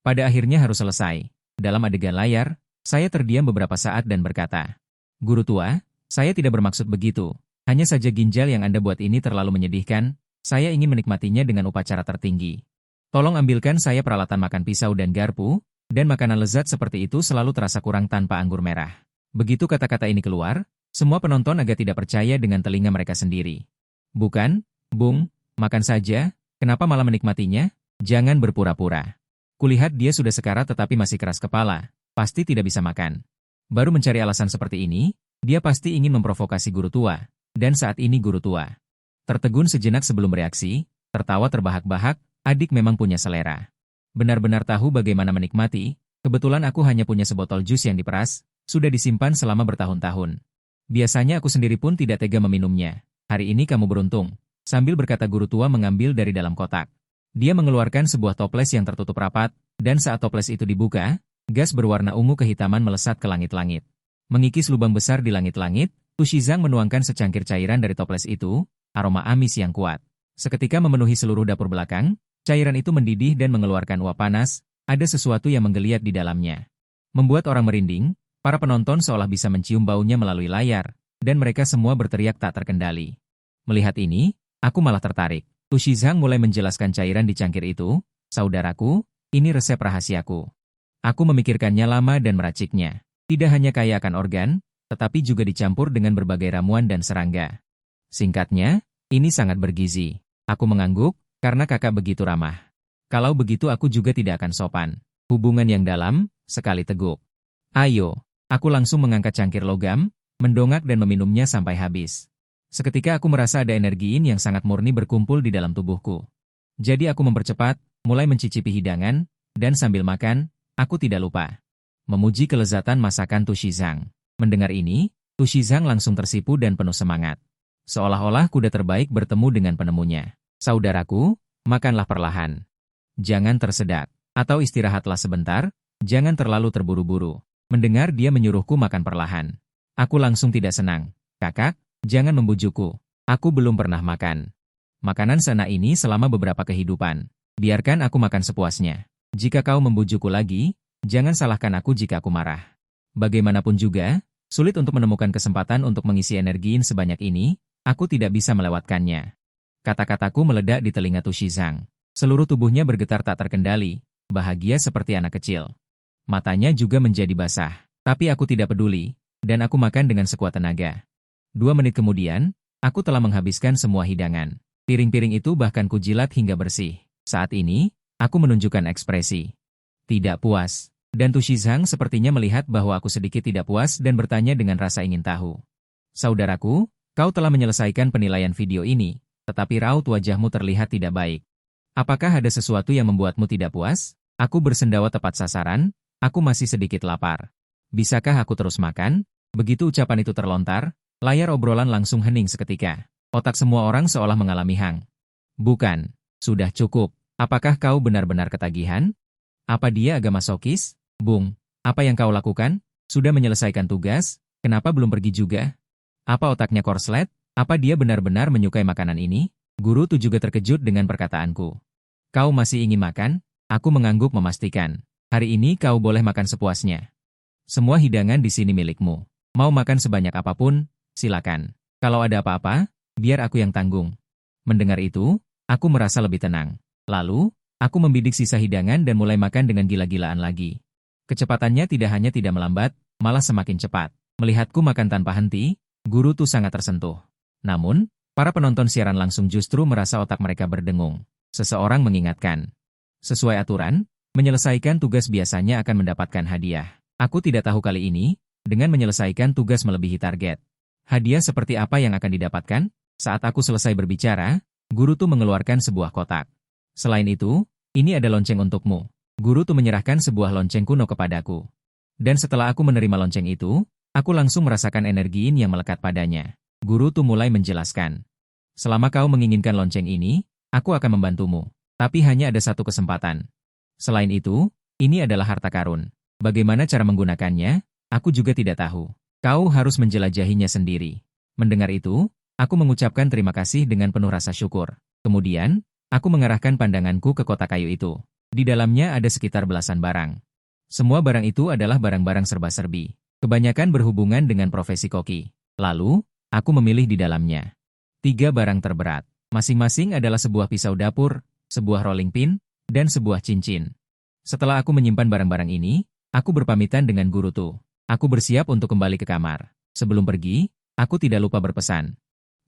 Pada akhirnya harus selesai. Dalam adegan layar, saya terdiam beberapa saat dan berkata, "Guru tua, saya tidak bermaksud begitu. Hanya saja ginjal yang Anda buat ini terlalu menyedihkan, saya ingin menikmatinya dengan upacara tertinggi. Tolong ambilkan saya peralatan makan pisau dan garpu, dan makanan lezat seperti itu selalu terasa kurang tanpa anggur merah." Begitu kata-kata ini keluar, semua penonton agak tidak percaya dengan telinga mereka sendiri. "Bukan, Bung, makan saja, kenapa malah menikmatinya? Jangan berpura-pura. Kulihat dia sudah sekarat tetapi masih keras kepala, pasti tidak bisa makan." Baru mencari alasan seperti ini, dia pasti ingin memprovokasi guru tua. Dan saat ini guru tua tertegun sejenak sebelum bereaksi, tertawa terbahak-bahak, adik memang punya selera. Benar-benar tahu bagaimana menikmati, kebetulan aku hanya punya sebotol jus yang diperas, sudah disimpan selama bertahun-tahun. Biasanya aku sendiri pun tidak tega meminumnya. Hari ini kamu beruntung, sambil berkata guru tua mengambil dari dalam kotak. Dia mengeluarkan sebuah toples yang tertutup rapat, dan saat toples itu dibuka, gas berwarna ungu kehitaman melesat ke langit-langit. Mengikis lubang besar di langit-langit, Tushizang menuangkan secangkir cairan dari toples itu, aroma amis yang kuat. Seketika memenuhi seluruh dapur belakang, cairan itu mendidih dan mengeluarkan uap panas, ada sesuatu yang menggeliat di dalamnya. Membuat orang merinding, para penonton seolah bisa mencium baunya melalui layar, dan mereka semua berteriak tak terkendali. Melihat ini, aku malah tertarik. Tushizang mulai menjelaskan cairan di cangkir itu, "Saudaraku, ini resep rahasiaku. Aku memikirkannya lama dan meraciknya. Tidak hanya kaya akan organ, tetapi juga dicampur dengan berbagai ramuan dan serangga. Singkatnya, ini sangat bergizi." Aku mengangguk, karena kakak begitu ramah. Kalau begitu aku juga tidak akan sopan. Hubungan yang dalam, sekali teguk. "Ayo." Aku langsung mengangkat cangkir logam, mendongak dan meminumnya sampai habis. Seketika aku merasa ada energi yang sangat murni berkumpul di dalam tubuhku. Jadi aku mempercepat, mulai mencicipi hidangan, dan sambil makan, aku tidak lupa memuji kelezatan masakan Tushizang. Mendengar ini, Tushizang langsung tersipu dan penuh semangat. Seolah-olah kuda terbaik bertemu dengan penemunya. "Saudaraku, makanlah perlahan. Jangan tersedak, atau istirahatlah sebentar, jangan terlalu terburu-buru." Mendengar dia menyuruhku makan perlahan. Aku langsung tidak senang. "Kakak, jangan membujukku. Aku belum pernah makan makanan seenak ini selama beberapa kehidupan. Biarkan aku makan sepuasnya. Jika kau membujukku lagi, jangan salahkan aku jika aku marah." Bagaimanapun juga, sulit untuk menemukan kesempatan untuk mengisi energi sebanyak ini, aku tidak bisa melewatkannya. Kata-kataku meledak di telinga Tushizang. Seluruh tubuhnya bergetar tak terkendali, bahagia seperti anak kecil. Matanya juga menjadi basah, tapi aku tidak peduli, dan aku makan dengan sekuat tenaga. 2 menit kemudian, aku telah menghabiskan semua hidangan. Piring-piring itu bahkan kujilat hingga bersih. Saat ini, aku menunjukkan ekspresi tidak puas. Dan Tushizang sepertinya melihat bahwa aku sedikit tidak puas dan bertanya dengan rasa ingin tahu. "Saudaraku, kau telah menyelesaikan penilaian video ini, tetapi raut wajahmu terlihat tidak baik. Apakah ada sesuatu yang membuatmu tidak puas?" Aku bersendawa tepat sasaran, aku masih sedikit lapar. "Bisakah aku terus makan?" Begitu ucapan itu terlontar, layar obrolan langsung hening seketika. Otak semua orang seolah mengalami hang. "Bukan, sudah cukup. Apakah kau benar-benar ketagihan? Apa dia agak masokis? Bung, apa yang kau lakukan?" Sudah menyelesaikan tugas, kenapa belum pergi juga? Apa otaknya korslet? Apa dia benar-benar menyukai makanan ini? Guru Tu juga terkejut dengan perkataanku. Kau masih ingin makan? Aku mengangguk memastikan. Hari ini kau boleh makan sepuasnya. Semua hidangan di sini milikmu. Mau makan sebanyak apapun, silakan. Kalau ada apa-apa, biar aku yang tanggung. Mendengar itu, aku merasa lebih tenang. Lalu, aku membidik sisa hidangan dan mulai makan dengan gila-gilaan lagi. Kecepatannya tidak hanya tidak melambat, malah semakin cepat. Melihatku makan tanpa henti, Guru Tu sangat tersentuh. Namun, para penonton siaran langsung justru merasa otak mereka berdengung. Seseorang mengingatkan. Sesuai aturan, menyelesaikan tugas biasanya akan mendapatkan hadiah. Aku tidak tahu kali ini, dengan menyelesaikan tugas melebihi target. Hadiah seperti apa yang akan didapatkan? Saat aku selesai berbicara, Guru Tu mengeluarkan sebuah kotak. Selain itu, ini ada lonceng untukmu. Guru Tu menyerahkan sebuah lonceng kuno kepadaku. Dan setelah aku menerima lonceng itu, aku langsung merasakan energi yang melekat padanya. Guru Tu mulai menjelaskan. Selama kau menginginkan lonceng ini, aku akan membantumu. Tapi hanya ada satu kesempatan. Selain itu, ini adalah harta karun. Bagaimana cara menggunakannya? Aku juga tidak tahu. Kau harus menjelajahinya sendiri. Mendengar itu, aku mengucapkan terima kasih dengan penuh rasa syukur. Kemudian, aku mengarahkan pandanganku ke kotak kayu itu. Di dalamnya ada sekitar belasan barang. Semua barang itu adalah barang-barang serba-serbi. Kebanyakan berhubungan dengan profesi koki. Lalu, aku memilih di dalamnya 3 barang terberat. Masing-masing adalah sebuah pisau dapur, sebuah rolling pin, dan sebuah cincin. Setelah aku menyimpan barang-barang ini, aku berpamitan dengan Guru Tu. Aku bersiap untuk kembali ke kamar. Sebelum pergi, aku tidak lupa berpesan.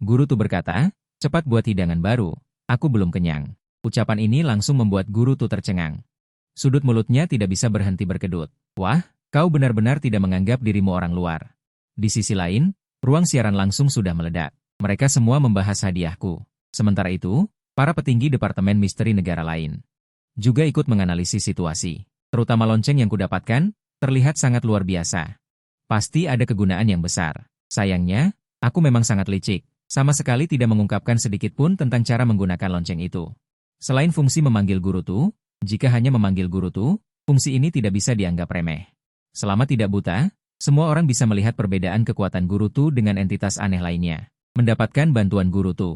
Guru Tu berkata, cepat buat hidangan baru. Aku belum kenyang. Ucapan ini langsung membuat Guru Tu tercengang. Sudut mulutnya tidak bisa berhenti berkedut. Wah, kau benar-benar tidak menganggap dirimu orang luar. Di sisi lain, ruang siaran langsung sudah meledak. Mereka semua membahas hadiahku. Sementara itu, para petinggi Departemen Misteri negara lain juga ikut menganalisis situasi. Terutama lonceng yang kudapatkan, terlihat sangat luar biasa. Pasti ada kegunaan yang besar. Sayangnya, aku memang sangat licik. Sama sekali tidak mengungkapkan sedikit pun tentang cara menggunakan lonceng itu. Selain fungsi memanggil Guru Tu, jika hanya memanggil Guru Tu, fungsi ini tidak bisa dianggap remeh. Selama tidak buta, semua orang bisa melihat perbedaan kekuatan Guru Tu dengan entitas aneh lainnya. Mendapatkan bantuan Guru Tu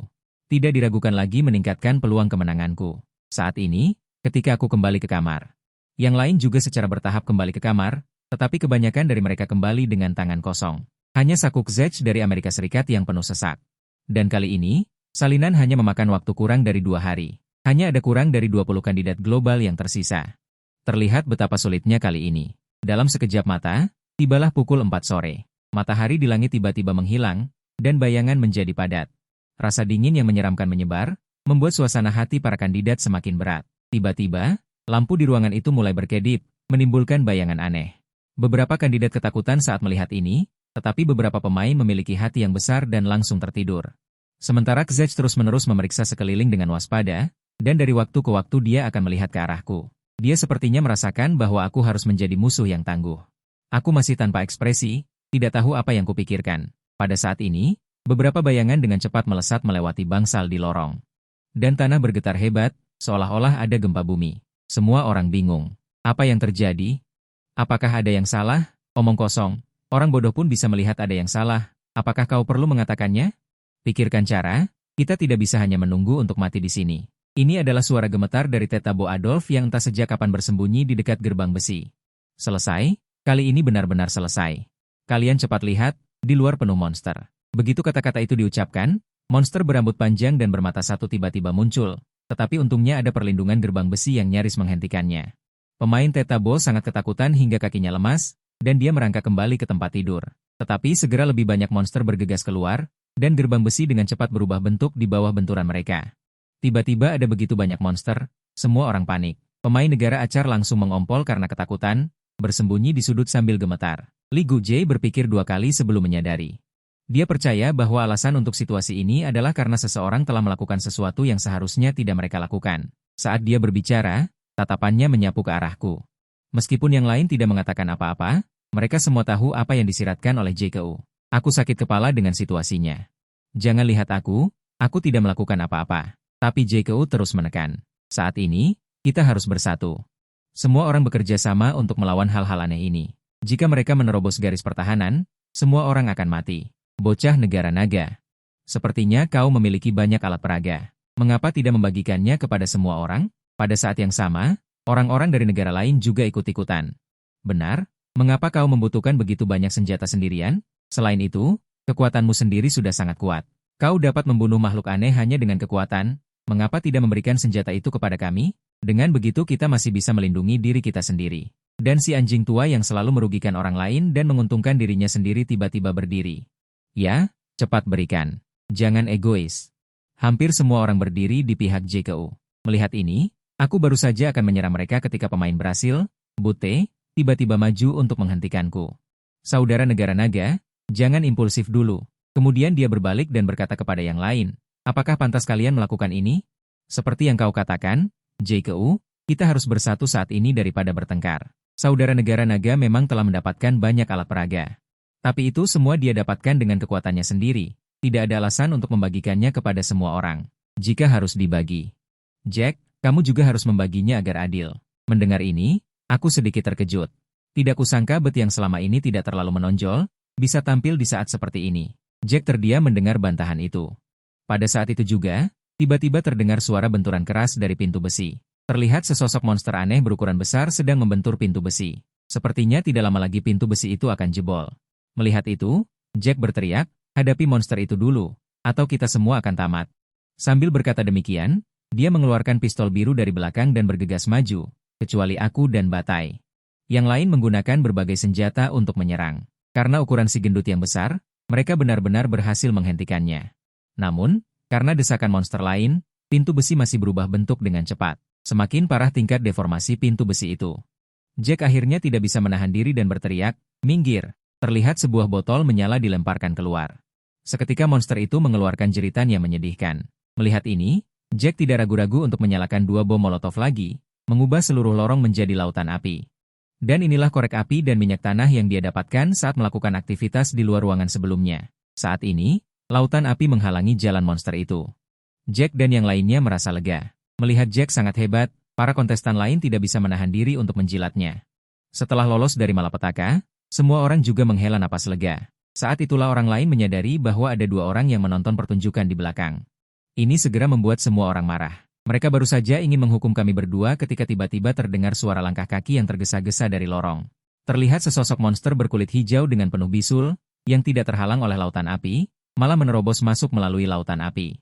tidak diragukan lagi meningkatkan peluang kemenanganku. Saat ini, ketika aku kembali ke kamar, yang lain juga secara bertahap kembali ke kamar, tetapi kebanyakan dari mereka kembali dengan tangan kosong. Hanya Sakuk Zech dari Amerika Serikat yang penuh sesak. Dan kali ini, salinan hanya memakan waktu kurang dari 2 hari. Hanya ada kurang dari 20 kandidat global yang tersisa. Terlihat betapa sulitnya kali ini. Dalam sekejap mata, tibalah pukul 4 sore. Matahari di langit tiba-tiba menghilang, dan bayangan menjadi padat. Rasa dingin yang menyeramkan menyebar, membuat suasana hati para kandidat semakin berat. Tiba-tiba, lampu di ruangan itu mulai berkedip, menimbulkan bayangan aneh. Beberapa kandidat ketakutan saat melihat ini, tetapi beberapa pemain memiliki hati yang besar dan langsung tertidur. Sementara Zech terus-menerus memeriksa sekeliling dengan waspada, dan dari waktu ke waktu dia akan melihat ke arahku. Dia sepertinya merasakan bahwa aku harus menjadi musuh yang tangguh. Aku masih tanpa ekspresi, tidak tahu apa yang kupikirkan. Pada saat ini, beberapa bayangan dengan cepat melesat melewati bangsal di lorong. Dan tanah bergetar hebat, seolah-olah ada gempa bumi. Semua orang bingung. Apa yang terjadi? Apakah ada yang salah? Omong kosong. Orang bodoh pun bisa melihat ada yang salah. Apakah kau perlu mengatakannya? Pikirkan cara, kita tidak bisa hanya menunggu untuk mati di sini. Ini adalah suara gemetar dari Teta Bo Adolf yang entah sejak kapan bersembunyi di dekat gerbang besi. Selesai, kali ini benar-benar selesai. Kalian cepat lihat, di luar penuh monster. Begitu kata-kata itu diucapkan, monster berambut panjang dan bermata satu tiba-tiba muncul. Tetapi untungnya ada perlindungan gerbang besi yang nyaris menghentikannya. Pemain Teta Bo sangat ketakutan hingga kakinya lemas, dan dia merangkak kembali ke tempat tidur. Tetapi segera lebih banyak monster bergegas keluar, dan gerbang besi dengan cepat berubah bentuk di bawah benturan mereka. Tiba-tiba ada begitu banyak monster, semua orang panik. Pemain negara acar langsung mengompol karena ketakutan, bersembunyi di sudut sambil gemetar. Li Gujie berpikir 2 kali sebelum menyadari. Dia percaya bahwa alasan untuk situasi ini adalah karena seseorang telah melakukan sesuatu yang seharusnya tidak mereka lakukan. Saat dia berbicara, tatapannya menyapu ke arahku. Meskipun yang lain tidak mengatakan apa-apa, mereka semua tahu apa yang disiratkan oleh JKU. Aku sakit kepala dengan situasinya. Jangan lihat aku tidak melakukan apa-apa. Tapi JKU terus menekan. Saat ini, kita harus bersatu. Semua orang bekerja sama untuk melawan hal-hal aneh ini. Jika mereka menerobos garis pertahanan, semua orang akan mati. Bocah negara naga. Sepertinya kau memiliki banyak alat peraga. Mengapa tidak membagikannya kepada semua orang? Pada saat yang sama, orang-orang dari negara lain juga ikut-ikutan. Benar, mengapa kau membutuhkan begitu banyak senjata sendirian? Selain itu, kekuatanmu sendiri sudah sangat kuat. Kau dapat membunuh makhluk aneh hanya dengan kekuatan, mengapa tidak memberikan senjata itu kepada kami? Dengan begitu kita masih bisa melindungi diri kita sendiri. Dan si anjing tua yang selalu merugikan orang lain dan menguntungkan dirinya sendiri tiba-tiba berdiri. Ya, cepat berikan. Jangan egois. Hampir semua orang berdiri di pihak JKU. Melihat ini, aku baru saja akan menyerang mereka ketika pemain berhasil, Butte, tiba-tiba maju untuk menghentikanku. Saudara negara naga, jangan impulsif dulu. Kemudian dia berbalik dan berkata kepada yang lain, apakah pantas kalian melakukan ini? Seperti yang kau katakan, JKU, kita harus bersatu saat ini daripada bertengkar. Saudara negara naga memang telah mendapatkan banyak alat peraga. Tapi itu semua dia dapatkan dengan kekuatannya sendiri. Tidak ada alasan untuk membagikannya kepada semua orang. Jika harus dibagi. Jack, kamu juga harus membaginya agar adil. Mendengar ini, aku sedikit terkejut. Tidak kusangka Bet yang selama ini tidak terlalu menonjol, bisa tampil di saat seperti ini. Jack terdiam mendengar bantahan itu. Pada saat itu juga, tiba-tiba terdengar suara benturan keras dari pintu besi. Terlihat sesosok monster aneh berukuran besar sedang membentur pintu besi. Sepertinya tidak lama lagi pintu besi itu akan jebol. Melihat itu, Jack berteriak, hadapi monster itu dulu, atau kita semua akan tamat. Sambil berkata demikian, dia mengeluarkan pistol biru dari belakang dan bergegas maju, kecuali aku dan Batai. Yang lain menggunakan berbagai senjata untuk menyerang. Karena ukuran si gendut yang besar, mereka benar-benar berhasil menghentikannya. Namun, karena desakan monster lain, pintu besi masih berubah bentuk dengan cepat. Semakin parah tingkat deformasi pintu besi itu. Jack akhirnya tidak bisa menahan diri dan berteriak, minggir. Terlihat sebuah botol menyala dilemparkan keluar. Seketika monster itu mengeluarkan jeritan yang menyedihkan. Melihat ini, Jack tidak ragu-ragu untuk menyalakan 2 bom molotov lagi, mengubah seluruh lorong menjadi lautan api. Dan inilah korek api dan minyak tanah yang dia dapatkan saat melakukan aktivitas di luar ruangan sebelumnya. Saat ini, lautan api menghalangi jalan monster itu. Jack dan yang lainnya merasa lega. Melihat Jack sangat hebat, para kontestan lain tidak bisa menahan diri untuk menjilatnya. Setelah lolos dari malapetaka, semua orang juga menghela napas lega. Saat itulah orang lain menyadari bahwa ada 2 orang yang menonton pertunjukan di belakang. Ini segera membuat semua orang marah. Mereka baru saja ingin menghukum kami berdua ketika tiba-tiba terdengar suara langkah kaki yang tergesa-gesa dari lorong. Terlihat sesosok monster berkulit hijau dengan penuh bisul, yang tidak terhalang oleh lautan api, malah menerobos masuk melalui lautan api.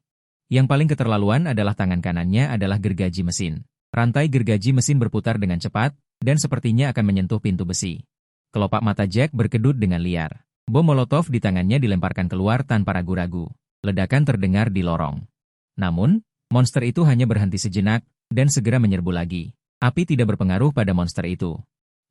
Yang paling keterlaluan adalah tangan kanannya adalah gergaji mesin. Rantai gergaji mesin berputar dengan cepat, dan sepertinya akan menyentuh pintu besi. Kelopak mata Jack berkedut dengan liar. Bom molotov di tangannya dilemparkan keluar tanpa ragu-ragu. Ledakan terdengar di lorong. Namun, monster itu hanya berhenti sejenak, dan segera menyerbu lagi. Api tidak berpengaruh pada monster itu.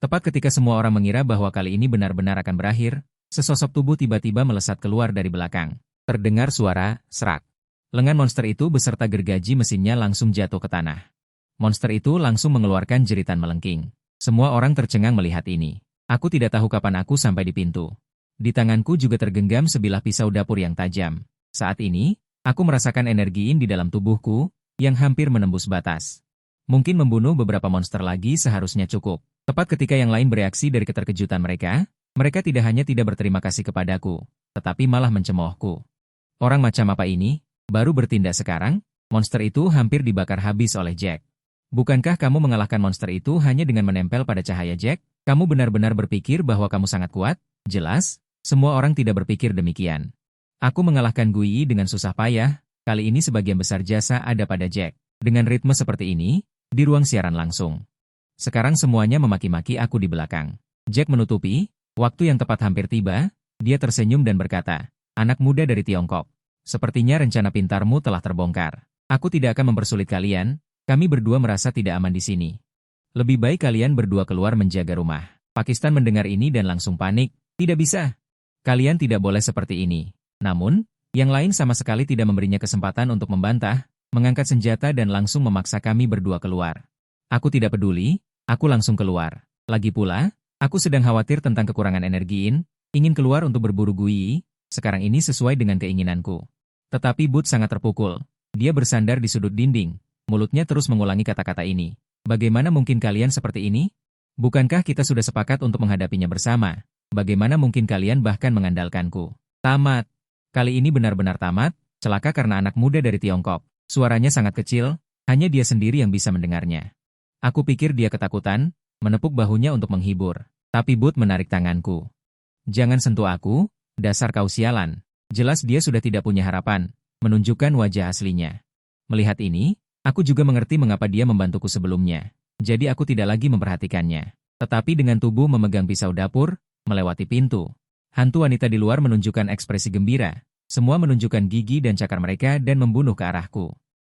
Tepat ketika semua orang mengira bahwa kali ini benar-benar akan berakhir, sesosok tubuh tiba-tiba melesat keluar dari belakang. Terdengar suara, serak. Lengan monster itu beserta gergaji mesinnya langsung jatuh ke tanah. Monster itu langsung mengeluarkan jeritan melengking. Semua orang tercengang melihat ini. Aku tidak tahu kapan aku sampai di pintu. Di tanganku juga tergenggam sebilah pisau dapur yang tajam. Saat ini, aku merasakan energi di dalam tubuhku, yang hampir menembus batas. Mungkin membunuh beberapa monster lagi seharusnya cukup. Tepat ketika yang lain bereaksi dari keterkejutan mereka, mereka tidak hanya tidak berterima kasih kepadaku, tetapi malah mencemoohku. Orang macam apa ini? Baru bertindak sekarang, monster itu hampir dibakar habis oleh Jack. Bukankah kamu mengalahkan monster itu hanya dengan menempel pada cahaya Jack? Kamu benar-benar berpikir bahwa kamu sangat kuat? Jelas, semua orang tidak berpikir demikian. Aku mengalahkan Gui dengan susah payah, kali ini sebagian besar jasa ada pada Jack. Dengan ritme seperti ini, di ruang siaran langsung. Sekarang semuanya memaki-maki aku di belakang. Jack menutupi, waktu yang tepat hampir tiba, dia tersenyum dan berkata, anak muda dari Tiongkok. Sepertinya rencana pintarmu telah terbongkar. Aku tidak akan mempersulit kalian, kami berdua merasa tidak aman di sini. Lebih baik kalian berdua keluar menjaga rumah. Pakistan mendengar ini dan langsung panik, tidak bisa. Kalian tidak boleh seperti ini. Namun, yang lain sama sekali tidak memberinya kesempatan untuk membantah, mengangkat senjata dan langsung memaksa kami berdua keluar. Aku tidak peduli, aku langsung keluar. Lagi pula, aku sedang khawatir tentang kekurangan energi ingin keluar untuk berburu Gui. Sekarang ini sesuai dengan keinginanku. Tetapi Boots sangat terpukul. Dia bersandar di sudut dinding. Mulutnya terus mengulangi kata-kata ini. Bagaimana mungkin kalian seperti ini? Bukankah kita sudah sepakat untuk menghadapinya bersama? Bagaimana mungkin kalian bahkan mengandalkanku? Tamat. Kali ini benar-benar tamat, celaka karena anak muda dari Tiongkok. Suaranya sangat kecil, hanya dia sendiri yang bisa mendengarnya. Aku pikir dia ketakutan, menepuk bahunya untuk menghibur. Tapi Bud menarik tanganku. Jangan sentuh aku, dasar kau sialan. Jelas dia sudah tidak punya harapan, menunjukkan wajah aslinya. Melihat ini, aku juga mengerti mengapa dia membantuku sebelumnya. Jadi aku tidak lagi memperhatikannya. Tetapi dengan tubuh memegang pisau dapur, melewati pintu. Hantu wanita di luar menunjukkan ekspresi gembira. Semua menunjukkan gigi dan cakar mereka dan membunuh ke arahku.